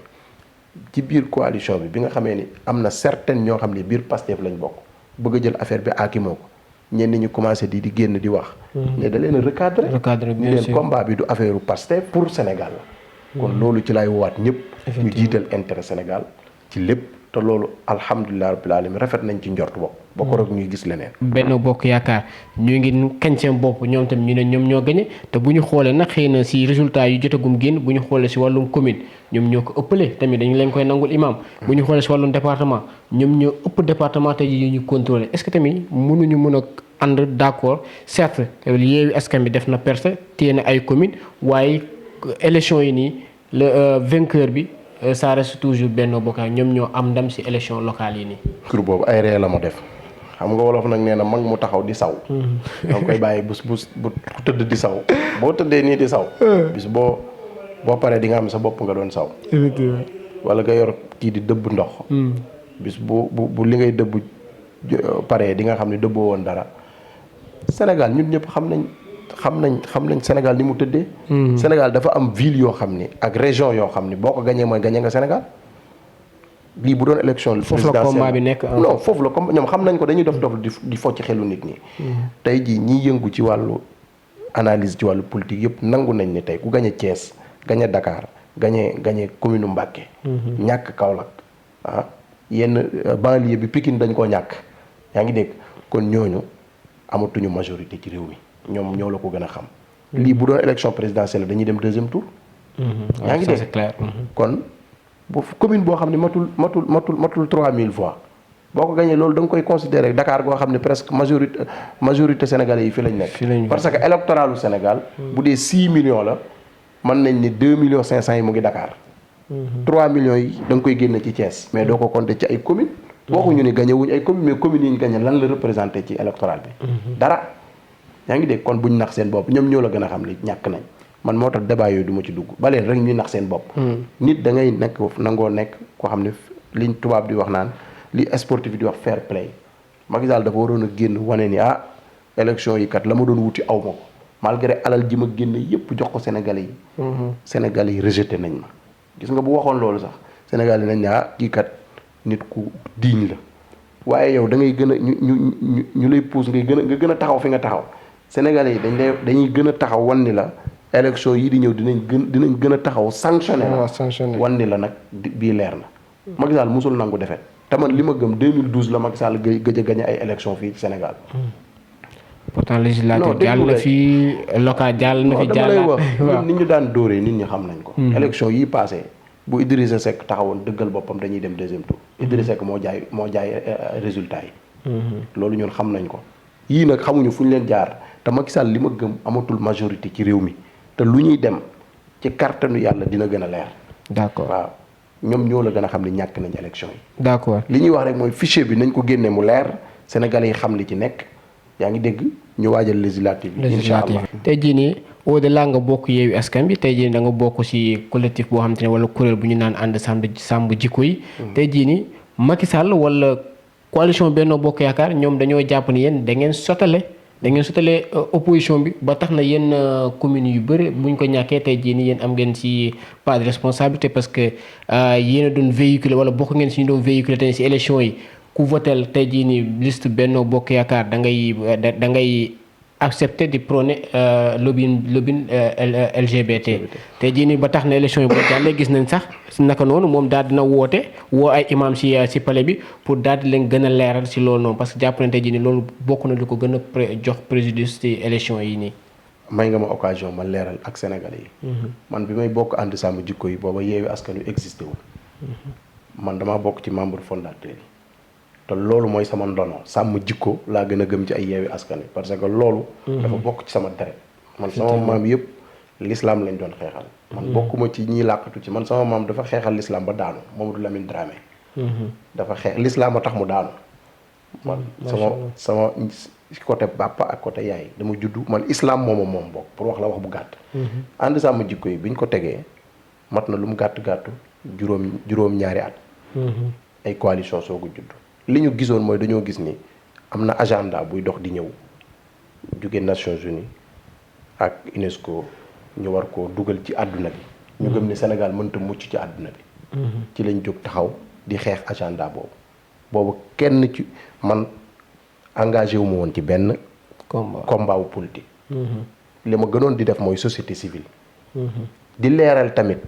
ci biir coalition bi nga xamee ni am na certaines ñoo xam ne biir Pastef lañ bokk bëgg a jël affaire bi aakimoo ko ñenn ñi commencé di génn di wax. mais da leen a recadrer bien leen sûr combat bi du affaire Pastef pour Sénégal la. kon loolu ci laay woowaat ñëpp. ñu jiital intérêt Sénégal ci lépp te loolu alhamdulilah rabbil alamin rafet nañ ci njort bopp. ba ko rek ñuy gis leneen. Benno Bokk Yaakaar ñu ngi kañ seen bopp ñoom tamit ñu ne ñoom ñoo gañe te bu ñu xoolee nag xëy na si résultat yu jotagum génn bu ñu xoolee si wàllum commune ñoom ñoo ko ëppale tamit dañu leen koy nangul imam bu ñu xoolee si wàllum département ñoom ñoo ëpp département tey jii ñu contrôler est-ce que tamit mënuñu mën a ànd d'accord certes Yewwi Askan Wi def na perte téye na ay commune waaye élection yi nii le vainqueur bi ça reste toujours Benno Bokk Yaakaar ñoom ñoo am ndam si élection locale yi nii. kur boobu ay ree la ma def xam nga wolof nag nee na mag mu taxaw di saw. da nga koy bàyyi bu tëdd di saw boo tëddee nii di saw. bis boo paree di nga am sa bopp nga doon saw. effectivement wala nga yor kii di dëbb ndox. bis bu li ngay dëbb paree di nga xam ne dëbboo woon dara Sénégal ñun ñëpp xam nañ Sénégal ni mu tëddee. Sénégal dafa am ville yoo xam ni ak région yoo xam ni boo ko gañee mooy gañee nga Sénégal. lii bu doon élection foofu la combat bi nekk non foofu la combat ñoom xam nañ ko dañuy dof di focc ci xelu nit ñi. tey jii ñiy yëngu ci wàllu analyse ci wàllu politique yëpp nangu nañ ni tey ku gañe Thiès gañe Dakar gañe commune Mbacké. ñàkk Kaolack yenn banlieue bi Pikine dañ koo ñàkk yaa ngi dégg kon ñooñu amatuñu majorité ci réew mi ñoom ñoo la ko gën a xam. lii bu doon élection présidentielle dañuy dem deuxième tour. yaa ngi dégg c'est clair. kon bu commune boo xam ne matul 3000 voix boo ko gañee loolu da nga koy considérer Dakar goo xam ne presque majorité sénégalais yi fi lañ nekk. parce que électoralu Sénégal. bu dee 6 millions la mën nañ ni 2 millions 500 yi mu ngi Dakar. 3 millions yi da nga koy génne ci Thiès. mais doo ko compter ci ay communes. waxuñu ni gañe wuñ ay communes mais communes yi ñu gañe lan la représenté ci électoral bi. dara yaa ngi dégg kon buñ nax seen bopp ñoom ñoo la gën a xam ni ñàkk nañ. man moo tax débat yooyu du ma ci dugg ba leen rek ñuy nax seen bopp. nit da ngay nekk nangoo nekk koo xam ne liñ tubaab di wax naan li sportif di wax fair play Macky Sall dafa waroon a génn wane ni élection yi kat la ma doon wuti aw ma ko malgré alal ji ma génn yépp jox ko Sénégalais yi. Sénégalais yi rejeté nañ ma. gis nga bu waxoon loolu sax Sénégalais nañ ne kii kat nit ku digne la waaye yow da ngay gën a ñu lay pousse nga gën a taxaw fi nga taxaw Sénégalais yi dañuy gën a taxaw wan ni la. élection yi di ñëw dinañ gën a taxaw sanctionné wan ni la nag bii leer na. Macky Sall musul nangu defet te man li ma gëm 2012 la Macky Sall gëj a gagné ay élection fii ci Sénégal. pourtant législative jàll na fi local jàll na fi jàll dama lay wax nit ñu daan dóoree nit ñi xam nañ ko. élection yi passé bu Idrissa Seck taxawoon dëggal boppam dañuy dem deuxième tour. Idrissa Seck moo jaay résultat yi. loolu ñun xam nañ ko. yii nag xamuñu fu ñu leen jaar te Macky Sall li ma gëm amatul majorité ci réew mi. te lu ñuy dem ci kàttanu yàlla dina gën a leer. d'accord waaw ñoom ñoo la gën a xam ne ñàkk nañ élection yi. d'accord li ñuy wax rek mooy fichier bi nañ ko génne mu leer Sénégalais yi xam li ci nekk yaa ngi dégg ñu waajal législative yi. incha allah tey jii nii au-delà nga bokk Yewwi Askan Wi tey jii da nga bokk ci collectif boo xam te ne wala kuréel bu ñu naan ànd sàmm jikko yi. tey jii nii Macky Sall wala coalition Benno Bokk Yaakaar ñoom dañoo jàpp ni yéen da ngeen sotale opposition bi ba tax na yenn communes yu bëri buñ ko ñàkkee tey jii nii yéen am ngeen ci pas de responsabilité parce que yéen a doon véhiculer wala bokk ngeen si ñu doon véhiculer tey si élection yi ku votel tey jii nii liste Benno Bokk Yaakaar da ngay accepter di prôner lobbying LGBT tey jii nii ba tax na élection yi boo jàllee gis nañ sax naka noonu moom daal dina woote woo ay imam si palais bi pour daal di leen gën a leeral si loolu noonu parce que jàpp nañ tey jii nii loolu bokk na lu ko gën a jox préjudice ci élection yi nii. may nga ma occasion ma leeral ak Sénégalais yi. man bi may bokk ànd sàmm jikko yi booba Yewwi Askan Wi existé wul. man damaa bokk ci membre fondateur yi. te loolu mooy sama ndono sàmm jikko laa gën a gëm ci ay Yewwi Askan Wi parce que loolu. dafa bokk ci sama deret. man sama maam yëpp l'islam lañ doon xeexal. man bokkuma ci ñiy làqatu ci man sama maam dafa xeexal l'islam ba daanu Mamadou Lamine Dramé. dafa xeex l'islam a tax mu daanu. man sama côté papa ak côté yaay dama juddu man islam moom bokk pour wax la wax bu gàtt. ànd sàmm jikko yi biñ ko tegee mat na lu mu gàtt juróom ñaari at. ay coalition soogu juddu. li ñu gisoon mooy dañoo gis ni am na agenda buy dox di ñëw jóge Nations Unies ak UNESCO ñu war koo dugal ci àdduna bi. ñu gëm ne Sénégal mënta mucc ci àdduna bi. ci lañ jóg taxaw di xeex agenda boobu kenn ci man engagé wu ma woon ci benn. combat wu politique. li ma gënoon di def mooy société civile. di leeral tamit.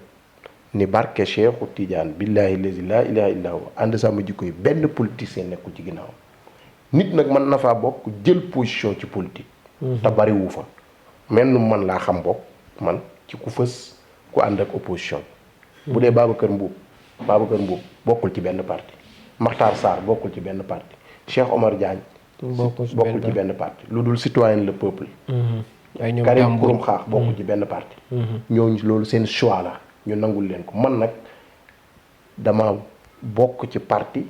ni barke Cheikhu Tidiane billahi lazi laa ilaha illa huwa ànd sàmm jikko yi benn politicien nekkul ci ginnaaw nit nag mën na faa bokk jël position ci politique. te bariwu fa mel nu man laa xam bokk man ci ku fës ku ànd ak opposition bu dee Babacar Mbuub bokkul ci benn parti Makhtar Sarr bokkul ci benn parti Cheikh Omar Diagne bokkul ci benn parti lu dul citoyen le peuple Karim Xurum Xaax bokkul ci benn parti ñooñu loolu seen choix la ñu nangul leen ko man nag dama bokk ci parti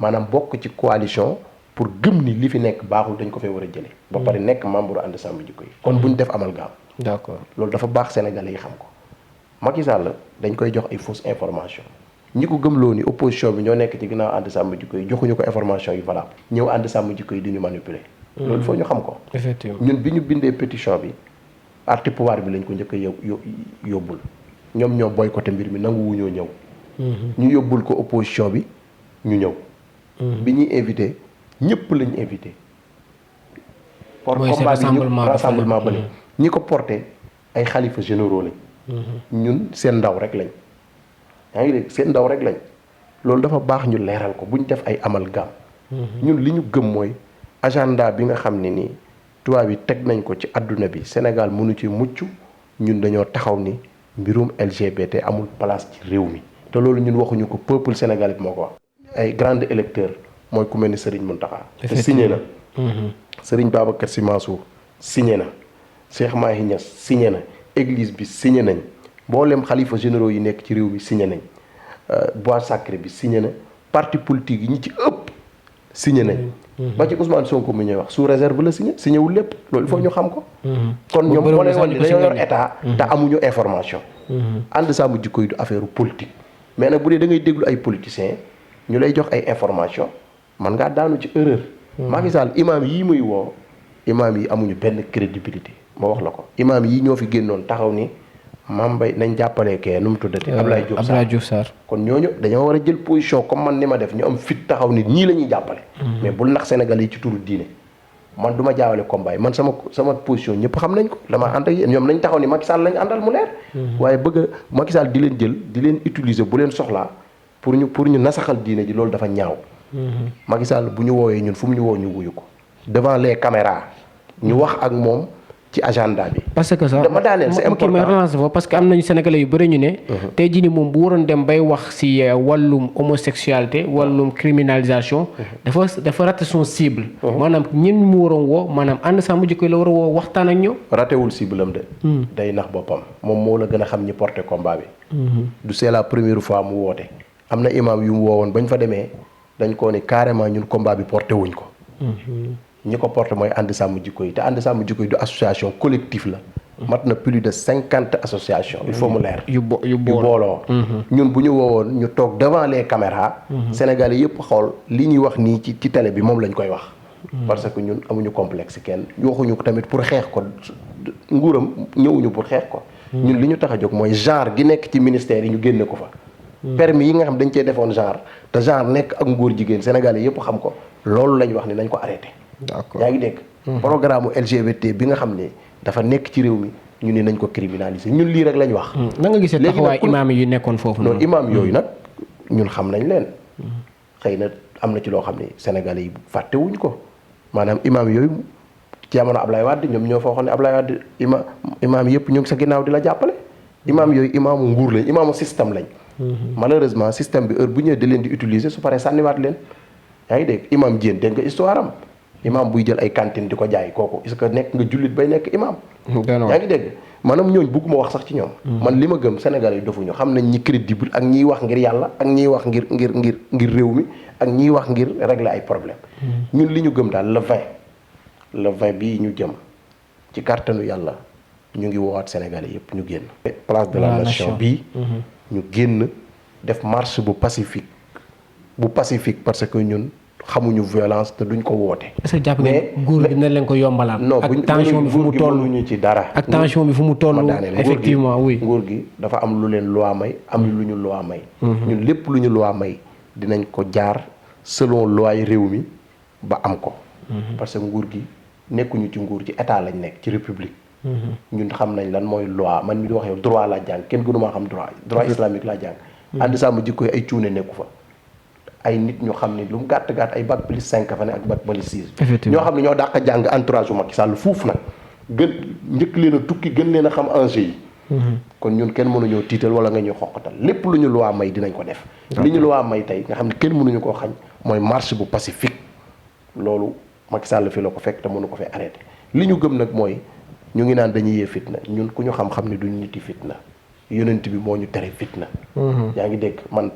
maanaam bokk ci coalition pour gëm ni li fi nekk baaxul dañ ko fay war a jële ba pare nekk membre ànd sàmm jikko yi kon buñ def amalgame. D'accord loolu dafa baax Sénégalais yi xam ko Macky Sall dañ koy jox ay fausse information ñi ko gëmloo ni opposition bi ñoo nekk ci ginnaaw ànd sàmm jikko yi joxuñu ko information yu valable ñëw ànd sàmm jikko yi di ñu manipuler. loolu foo ñu xam ko. Effectivement ñun bi ñu bindee pétition bi parti pouvoir bi lañ ko njëkk a yóbbul ñoom ñoo boycotté mbir mi nangu wuñoo ñëw. ñu yóbbul ko opposition bi ñu ñëw. bi ñuy invité ñëpp lañ invité. pour combat bi rassemblement ba ñi ko porté ay xalifa généraux lañ. ñun seen ndaw rek lañ. yaa ngi dégg seen ndaw rek lañ loolu dafa baax ñu leeral ko buñ def ay amalgame. ñun li ñu gëm mooy agenda bi nga xam ne nii tubaab yi teg nañ ko ci àdduna bi Sénégal mënu ci mucc ñun dañoo taxaw ni mbirum LGBT amul place ci réew mi te loolu ñun waxuñu ko peuple sénégalais bi moo ko wax. ay grands électeurs mooy ku mel ni Serigne Mountakha. te signé na. Serigne Babacar Sy Mansour signé na. Cheikh Mahi Niass signé na. église bi signé nañ mboolem xalifa généraux yi nekk ci réew mi signé nañ bois sacré bi signé na parti politique yi ñi ci ëpp signé nañ. ba ci Ousmane Sonko mi ñuy wax sous réserve la signé wul lépp loolu il faut ñu xam ko. kon ñoom moo lay wan ni dañoo yor état te amuñu information. ànd sàmm jikko yi du affaire politique. mais nag bu dee da ngay déglu ay politiciens ñu lay jox ay information man ngaa daanu ci erreur. Macky Sall imaam yii muy woo imaam yi amuñu benn crédibilité ma wax la ko imaam yii ñoo fi génnoon taxaw ni Mame Mbaye nañ jàppalee kee nu mu tuddati. Abdoulaye Diouf Sarr kon ñooñu dañoo war a jël position comme man ni ma def ñu am fit taxaw nit ñii la ñuy jàppale. mais bul nax Sénégalais yi ci turu diine man du ma jaawale combat yi man sama position ñëpp xam nañ ko dama ànd ak yéen ñoom nañ taxaw ni Macky Sall lañ àndal mu leer. waaye bëgg a Macky Sall di leen jël di leen utiliser bu leen soxlaa pour ñu nasaxal diine ji loolu dafa ñaaw. Macky Sall bu ñu woowee ñun fu mu ñu woo ñu wuyu ko devant les caméras ñu wax ak moom ci agenda bi. parce que sax dama daaneel c'est important ma relance foofu parce que am nañu sénégalais yu bëri ñu ne. tey jii nii moom bu waroon dem bay wax si wàllum homosexualité wàllum criminalisation. dafa raté son cible. maanaam ñun mu waroon woo maanaam ànd sàmm jikko la war a woo waxtaan ak ñoom. ratéwul cible am de. day nax boppam moom moo la gën a xam ñi porté combat bi. du c'est la première fois mu woote. am na imam yu mu woowoon bañ fa demee dañ koo ni carrément ñun combat bi porté wuñ ko. ñi ko porté mooy ànd sàmm jikko yi te ànd sàmm jikko yi du association collectif la. mat na plus de 50 associations. il faut mu leer. yu booloo. ñun bu ñu woowoon ñu toog devant les caméras. Sénégalais yëpp xool li ñuy wax nii ci télé bi moom lañ koy wax. parce que ñun amuñu complexe kenn waxuñu ko tamit pour xeex ko nguuram ñëwuñu pour xeex ko. ñun li ñu tax a jóg mooy genre gi nekk ci ministère yi ñu génne ko fa. permis yi nga xam dañ cee defoon genre te genre nekk ak ngóor jigéen sénégalais yëpp xam ko loolu lañ wax ni nañ ko arrêté. d'accord yaa ngi dégg. programme LGBT bi nga xam ne dafa nekk ci réew mi ñu ne nañ ko criminaliser ñun lii rek lañ wax. na nga gisee taxawaay imaam yi nekkoon foofu noonu. imaam yooyu nag ñun xam nañ leen. xëy na am na ci loo xam ne sénégalais yi fàttewuñ ko maanaam imaam yooyu ci jamono Ablaye Wade ñoom ñoo fa waxoon ne Ablaye Wade imaam yëpp ñu ngi sa ginnaaw di la jàppale. imaam yooyu imaamu nguur lañ imaamu système lañ. malheureusement système bi heure bu ñëwee da leen di utiliser su paree sànniwaat leen. yaa ngi dégg imaam Diène dégg nga histoire am imaam buy jël ay cantine di ko jaay kooku est-ce que nekk nga jullit bay nekk imaam. yaa ngi dégg maanaam ñooñ bugguma wax sax ci ñoom. man li ma gëm Sénégal yi dofuñu xam nañ ñi crédible ak ñiy wax ngir yàlla ak ñiy wax ngir réew mi ak ñiy wax ngir régler ay problème ñun li ñu gëm daal le 20 bii ñu jëm ci kàttanu yàlla ñu ngi woowaat Sénégalais yëpp ñu génn. place de la nation bii. ñu génn def marche bu pacifique parce que ñun xamuñu violence te duñ ko woote. est-ce que jàpp nga nguur gi na leen ko yombalaat. non ak tension bi fu mu toll mënuñu ci dara. ak tension bi fu mu toll effectivement oui. nguur gi dafa am lu leen loi may am lu ñu loi may. ñun lépp lu ñu loi may dinañ ko jaar selon loi yi réew mi ba am ko. parce que nguur gi nekkuñu ci nguur ci état lañ nekk ci république. ñun xam nañ lan mooy loi man mi di wax yow droit laa jàng kenn gënu maa xam droit islamique laa jàng. ànd saa ma jikko ay cuune nekku fa. ay nit ñoo xam ne lu mu gàtt ay bac plus 5 fa ne ak bac plus 6. ñoo xam ne ñoo dàq jàng entourage u Macky Sall fuuf nag gën njëkk leen a tukki gën leen a xam enjeu yi. kon ñun kenn mënuñoo tiital wala nga ñuy xoqatal lépp lu ñu loi may dinañ ko def. li ñu loi may tey nga xam ne kenn mënuñu koo xañ mooy marche bu pacifique loolu Macky Sall fi la ko fekk te mënu ko fee arrêté li ñu gëm nag mooy ñu ngi naan dañuy yee fitna ñun ku ñu xam-xam ne duñ niti fitna yonent bi moo ñu tere fitna. yaa ngi dégg man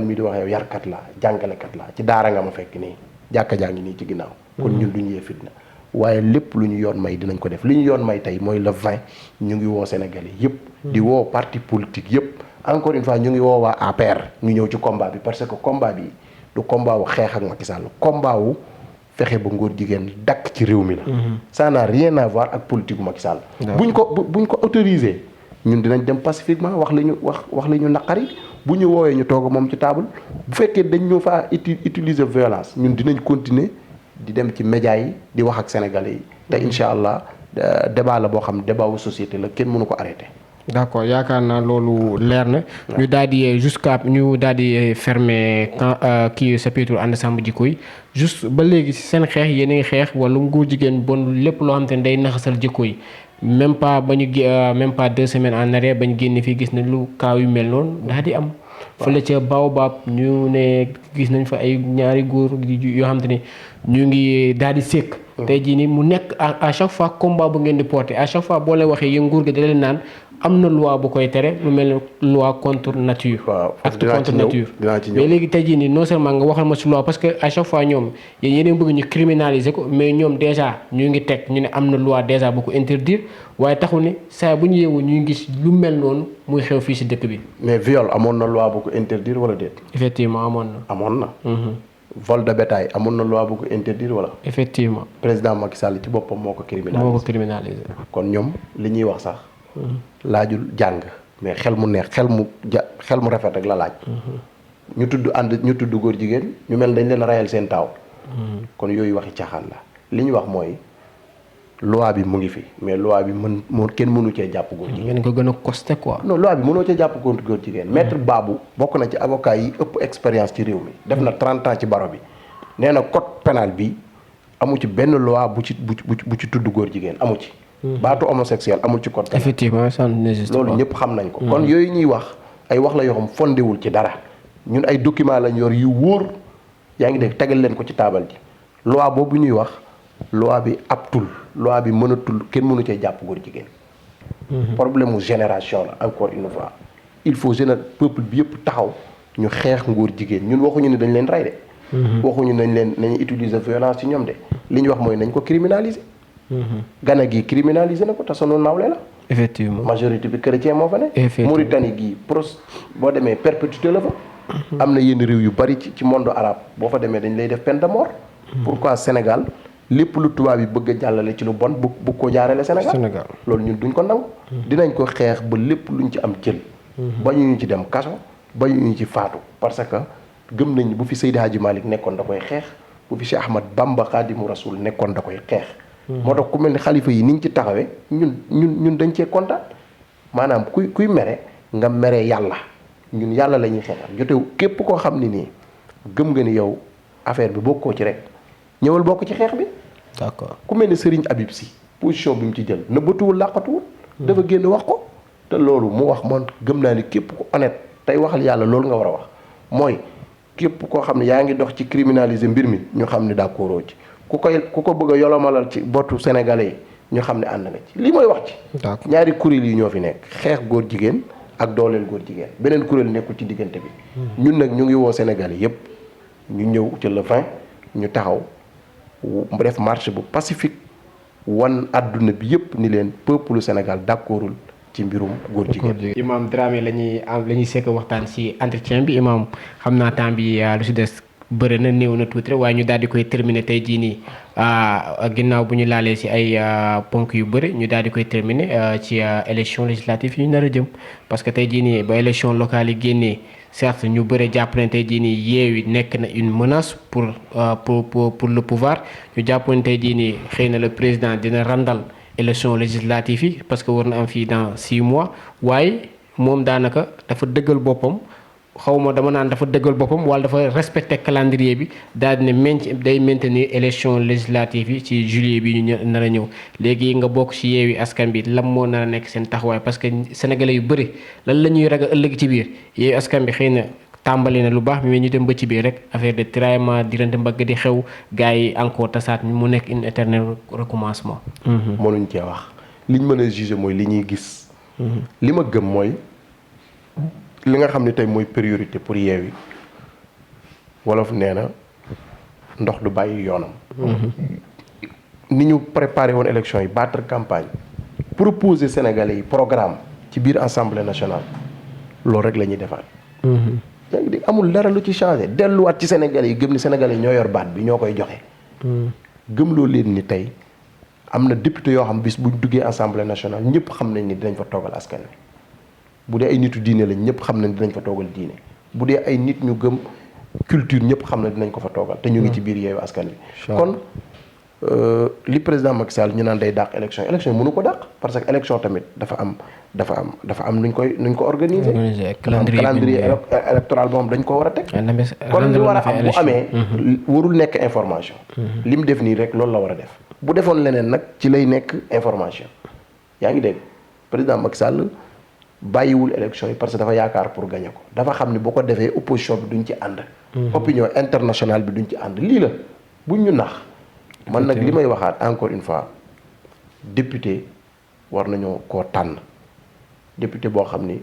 mii di wax yow yarkat laa jàngalekat laa ci daara nga ma fekk nii jàkka jaa ngi nii ci ginnaaw. kon ñun duñu yee fitna waaye lépp lu ñu yoon may dinañ ko def li ñu yoon may tey mooy le 20 ñu ngi woo Sénégalais yëpp. di woo parti politique yëpp. encore une fois ñu ngi woo waa APR ñu ñëw ci combat bi parce que combat bi du combat wu xeex ak Macky Sall combat wu fexe ba ngóor jigéen dakk ci réew mi la. ça n'a rien à voir ak politique gu Macky Sall. buñ ko autorisé. ñun dinañ dem pacifiquement wax li ñu naqari bu ñu woowee ñu toog moom ci table bu fekkee dañ ñoo faa utiliser violence ñun dinañ continuer di dem ci médias yi di wax ak sénégalais yi te incha allah débat la boo xam débat wu société la kenn mënu ko arrêter. d'accord yaakaar naa loolu leer na. ñu daal di fermer kii chapitre ànd sàmm jikko yi juste ba léegi si seen xeex yéen a ngi xeex wala nguur jigéen bon lépp loo xam te ne day naxasal jikko yi. même pas 2 semaines en arrière ba ñu génne fii gis nañ lu kaaw yu mel noonu daal di am. fële ca Baobab ñu ne gis nañ fa ay ñaari góor yoo xam te ne ñu ngi daal di sékk. tey jii nii mu nekk à chaque fois combat bu ngeen di porter à chaque fois boo leen waxee yéen nguur gi da leen naan am na loi bu koy tere lu mel ne loi contre nature. acte contre nature mais léegi tey jii nii non seulement nga waxal ma si loi parce que à chaque fois ñoom yéen bëgg ñu criminaliser ko mais ñoom déjà ñu ngi teg ñu ne am na loi déjà bu ko interdire waaye taxul ne saa bu ñu yeewu ñu ngi gis lu mel noonu muy xew fii si dëkk bi. mais viol amoon na loi bu ko interdire wala déet. effectivement amoon na. vol de bétail amoon na loi bu ko interdire wala. effectivement président Macky Sall ci boppam moo ko criminaliser. kon ñoom li ñuy wax sax. laajul jàng mais xel mu neex xel mu rafet rek la laaj. ñu tudd góor jigéen ñu mel dañ leen rayal seen taaw. kon yooyu waxi caaxaan la li ñu wax mooy loi bi mu ngi fi mais loi bi kenn mënu cee jàpp góor jigéen. ngeen ko gën a costé quoi. non loi bi mënoo cee jàpp góor jigéen. maître Babou bokk na ci avocat yi ëpp expérience ci réew mi def na 30 ans ci baro bi nee na code pénal bi amu ci benn loi bu ci tudd góor jigéen amu ci. baatu homosexuel amul ci code pénal. effectivement ça n'existe pas. loolu ñëpp xam nañ ko. kon yooyu ñuy wax ay wax la yoo xam fondewul ci dara ñun ay document lañ yor yu wóor yaa ngi dégg tegal leen ko ci taabal ji loi boobu ñuy wax loi bi aptul loi bi mënatul kenn mënu cee jàpp góor jigéen. problème mu génération la encore une fois il faut peuple bi yëpp taxaw ñu xeex ngóor jigéen ñun waxuñu ne dañ leen rey de. waxuñu nañ utiliser violence ci ñoom de li ñu wax mooy nañ ko criminaliser. Gana gi criminalisé na ko te sunu nawle la. effectivement majorité bi chrétien moo fa ne. Mauritanie gii boo demee perpétuité la fa. am na yenn réew yu bari ci monde arabe boo fa demee dañ lay def peine de mort. pourquoi Sénégal lépp lu tubaab yi bëgg a jàllale ci lu bon bu ko jaarale Sénégal. loolu ñun duñ ko nangu. dinañ ko xeex ba lépp luñ ci am jël. bañu ñu ci dem kaso bañuñu ci faatu parce que gëm nañ bu fi Seydi Hadji Malick nekkoon da koy xeex bu fi Cheikh Ahmad Bamba Khadimu Rasul nekkoon da koy xeex. moo tax ku mel ni xalifa yi niñ ci taxawee ñun dañ cee kontaan maanaam kuy mere nga mere yàlla ñun yàlla la ñuy xeexal jotew képp koo xam ne nii gëm nga ni yow affaire bi bokkoo ci rek ñëwal bokk ci xeex bi. d'accord ku mel ni Serigne Habib Sy position bi mu ci jël nëbbatuwul làqatuwul. dafa génn wax ko. te loolu mu wax man gëm naa ni képp ku honnête tey waxal yàlla loolu nga war a wax mooy képp koo xam ne yaa ngi dox ci criminaliser mbir mi ñu xam ne d'accord ci ku ko bëgg a yolomalal ci bottu sénégalais yi ñu xam ne ànd nga ci lii mooy wax ci. ñaari kuréel yi ñoo fi nekk xeex góor jigéen ak dooleel góor jigéen beneen kuréel nekkul ci diggante bi. ñun nag ñu ngi woo sénégalais yépp ñu ñëw ci le 20 ñu taxaw mu def marche bu pacifique wan àdduna bi yépp ni leen peuple Sénégal d'accordul ci mbirum góor jigéen. Imam Dramé la ñuy sekk waxtaan ci entretien bi imam xam naa temps bi lu ci des bëri na néew na tuuti rek waaye ñu daal di koy terminer tey jii nii ginnaaw bu ñu laalee ci ay ponk yu bëri ñu daal di koy terminer ci élection législative yi ñu nar a jëm parce que tey jii nii ba élection locale yi génnee certes ñu bëri jàpp ne tey jii nii Yewwi nekk na une menace pour le pouvoir ñu jàpp ne tey jii nii xëy na le président dina randal élection législative yi parce que war na am fii dans 6 mois waaye moom daanaka dafa dëggal boppam xawma dama naan dafa dëggal boppam wala dafa respecter calendrier bi daal di ne day maintenir élection législative yi ci juillet bi ñu nar a ñëw léegi nga bokk ci Yewwi Askan bi lan moo nar a nekk seen taxawaay parce que sénégalais yu bëri lan la ñuy ragal ëllëg ci biir Yewwi Askan bi xëy na tàmbali na lu baax mais ñu dem ba ci biir rek affaire de tiraillement diggante mbagg di xew gars yi encore tasaat mu nekk une éternel recommencement. mënuñ cee wax liñ mën a juger mooy li ñuy gis. li ma gëm mooy li nga xam ne tey mooy priorité pour Yewwi wolof nee na ndox du bàyyi yoonam. ni ñu préparé woon élection yi battre campagne proposer Sénégalais yi programme ci biir assemblée nationale loolu rek la ñuy defaat. yaa ngi dégg amul dara lu ci changé delluwaat ci Sénégalais yi gëm ni Sénégalais yi ñoo yor baat bi ñoo koy joxe. gëm loo leen ni tey am na député yoo xam bis buñ duggee assemblée nationale ñëpp xam nañ ni dinañ fa toogal askan wi bu dee ay nitu diine lañ ñëpp xam nañ dinañ fa toogal diine bu dee ay nit ñu gëm culture ñëpp xam na dinañ ko fa toogal te ñu ngi ci biir Yewwi Askan Wi. kon li président Macky Sall ñu naan day dàq élection yi mënu ko dàq parce que élection tamit dafa am nuñ ko organiser. calendrier électoral moom dañ ko war a teg. kon li war a am bu amee. warul nekk information. li mu def nii rek loolu la war a def. bu defoon leneen nag ci lay nekk information yaa ngi dégg président Macky Sall bàyyiwul élection yi parce que dafa yaakaar pour gagner ko dafa xam ni bu ko defee opposition bi duñ ci ànd. opinion internationale bi duñ ci ànd lii la buñ ñu nax. man nag li may waxaat encore une fois député war nañoo koo tànn député boo xam ni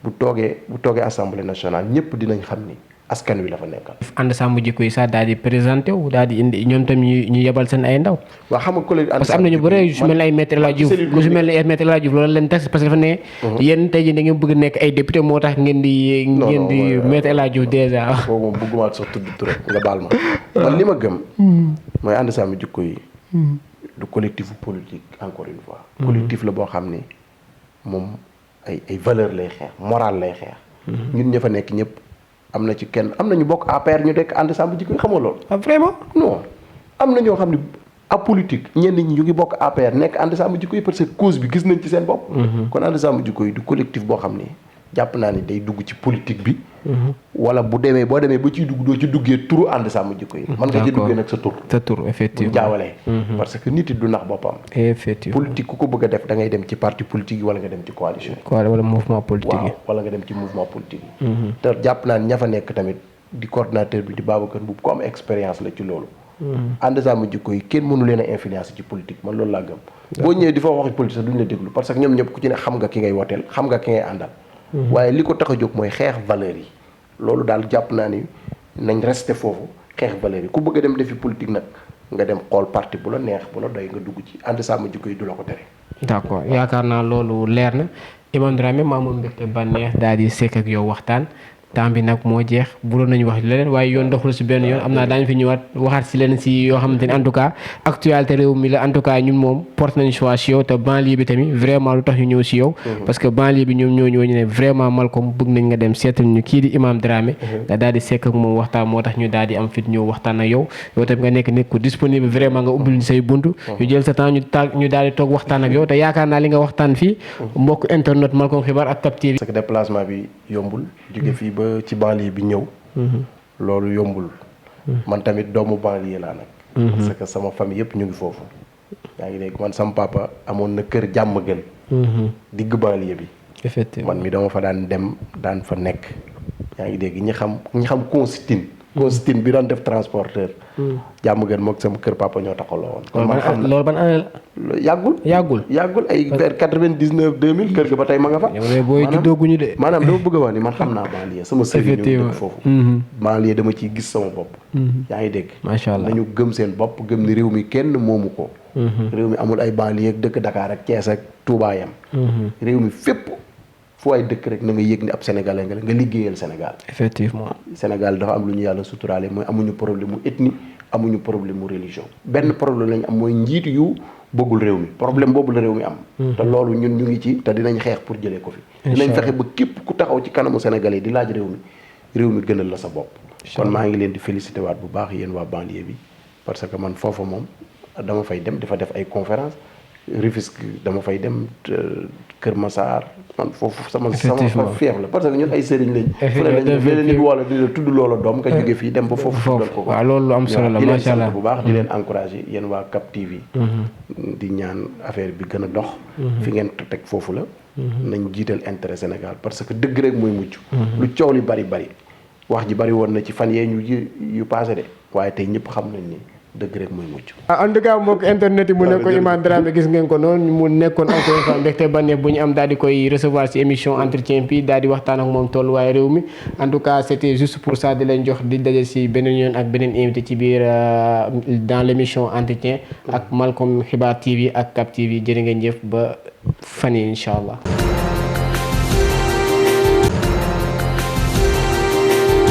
bu toogee assemblée nationale ñëpp dinañ xam ni askan wi la fa nekkal. ànd sàmm jikko yi sax daal di présenté wu daal di indi ñoom tam ñu yebal seen ay ndaw. waaw xam nga collègue parce que am na ñu bëre su mel ni ay Maître El Hadji Diouf lu su mel ni ay Maître El Hadji Diouf loolu leen tax parce que dafa ne. yéen tey jii da ngeen bëgg nekk ay député moo tax ngeen di. Maître El Hadji Diouf déjà. foofu moom bëggumaat sax tudd tur nga baal ma. man li ma gëm. mooy ànd sàmm jikko yi. du collectif politique encore une fois. collectif la boo xam ni moom ay valeur lay xeex moral lay xeex. ñun ña fa nekk ñëpp. am na ci kenn am na ñu bokk APR ñu dekk ànd sàmm jikko yi xamoo loolu. ah vraiment. non am na ñoo xam ne apolitique ñenn ñi ñu ngi bokk APR nekk ànd sàmm jikko yi parce que cause bi gis nañ ci seen bopp. kon ànd sàmm jikko yi du collectif boo xam ni jàpp naa ni day dugg ci politique bi. wala boo demee ba ciy dugg doo ci duggee turu ànd sàmm jikko yi. mën nga ci duggee nag sa tur. sa tur effectivement bu jaawalee. parce que nit it du nax boppam. effectivement politique ku ko bëgg a def da ngay dem ci parti politique yi wala nga dem ci coalition yi. wala mouvement politique yi. waaw wala nga dem ci mouvement politique yi. te jàpp naa ni ña fa nekk tamit di coordinateur bi di Babacar Mboup ko am expérience la ci loolu. ànd sàmm jikko yi kenn mënu leen a influence ci politique man loolu laa gëm. boo ñëwee di fa waxi politique sax duñ la déglu parce que ñoom ñëpp ku ci ne xam nga ki ngay woteel xam nga ki ngay àndal. waaye li ko tax a jóg mooy xeex valeur yi loolu daal jàpp naa ni nañ resté foofu xeex valeur yi ku bëgg a dem defi politique nag nga dem xool parti bu la neex bu la doy nga dugg ci ànd sàmm jikko yi du la ko tere. d'accord yaakaar naa loolu leer na Imam Dramé maa moom mbégte bànneex daal di sekk ak yow waxtaan temps bi nag moo jeex buroon nañu wax leneen waaye yoon doxul si benn yoon am naa daañu fi ñëwaat waxaat si leneen si yoo xamante ni en tout cas actualité réew mi la en tout cas ñun moom porte nañu choix si yow te banlieue bi tamit vraiment lu tax ñu ñëw si yow parce que banlieue bi ñoom ñoo ñëw ñu ne vraiment Malcom bëgg nañ nga dem seetal ñu kii di Imam Dramé nga daal di sekk ak moom waxtaan moo tax ñu daal di am fit ñëw waxtaan ak yow tamit nga nekk nit ku disponible vraiment nga ubbil say buntu ñu jël sa temps ñu daal di toog waxtaan ak yow te yaakaar naa li nga waxtaan fii mbokk internet Malcom Xibaar ak Cap TV. parce que déplacement bi yombul jóge fii ba ci banlieue bi ñëw loolu yombul man tamit doomu banlieue laa nag parce que sama famille yëpp ñu ngi foofu yaa ngi dégg man sama papa amoon na kër jàmm gën digg banlieue bi effectivement man mi dama fa daan dem daan fa nekk yaa ngi dégg ñi xam Constantine bi doon def transporteur jàmm gën mook sama kër papa ñoo taxaloo woon kon man xam loolu ban année la yàggul ay vers 99 2000 kër ga ba tey ma nga fa booy juddooguñu de maanaam dama bëgg a wax ni man xam naa banlieue sama sëriñ ñu dëkk foofu banlieue dama ciy gis sama bopp yaa ngi dégg macha allah nañu gëm seen bopp gëm ni réew mi kenn moomu ko réew mi amul ay banlieue ak dëkk Dakar ak Thiès ak Touba yam réew mi fépp fu ay dëkk rek na nga yëg ni ab sénégalais nga liggéeyal Sénégal effectivement Sénégal dafa am lu ñu yàlla suturaale mooy amuñu problème mu ethnie amuñu problème mu religion benn problème lañ am mooy njiit yu bëggul réew mi problème boobu la réew mi am te loolu ñun ñu ngi ci te dinañ xeex pour jëlee ko fi dinañ fexe ba képp ku taxaw ci kanamu sénégalais di laaj réew mi gënal la sa bopp kon maa ngi leen di félicité waat bu baax yéen waa banlieue bi parce que man foofa moom dama fay dem dafa def ay conférence Rufisque dama fay dem Kër Massar man foofu sama fief la parce que ñun ay sëriñ lañ fu ne lañ nit wala di la tudd loola doom nga jóge fii dem ba foofu tuddal ko waaw loolu am solo la macha allah bu baax di leen encouragé yéen waa Cap TV di ñaan affaire bi gën a dox fi ngeen teg foofu la nañ jiital intérêt Sénégal parce que dëgg rek mooy mujj lu coow li bari wax ji bari woon na ci fan yee ñu yu passé de waaye tey ñëpp xam nañ ni dëgg rek mooy mucc. en tout cas mbokk internet yi mu nekkoon Imam Dramé gis ngeen ko noonu mu nekkoon encore une fois mbégte bànneex bu ñu am daal di koy recevoir ci émission entretien bi daal di waxtaan ak moom tolluwaay réew mi en tout cas c'était juste pour ça di leen jox di daje ci beneen yoon ak beneen invité ci biir dans l'émission entretien ak Malcom Xibaar TV ak Cap TV jërë ngeen jëf ba fan yi incha allah.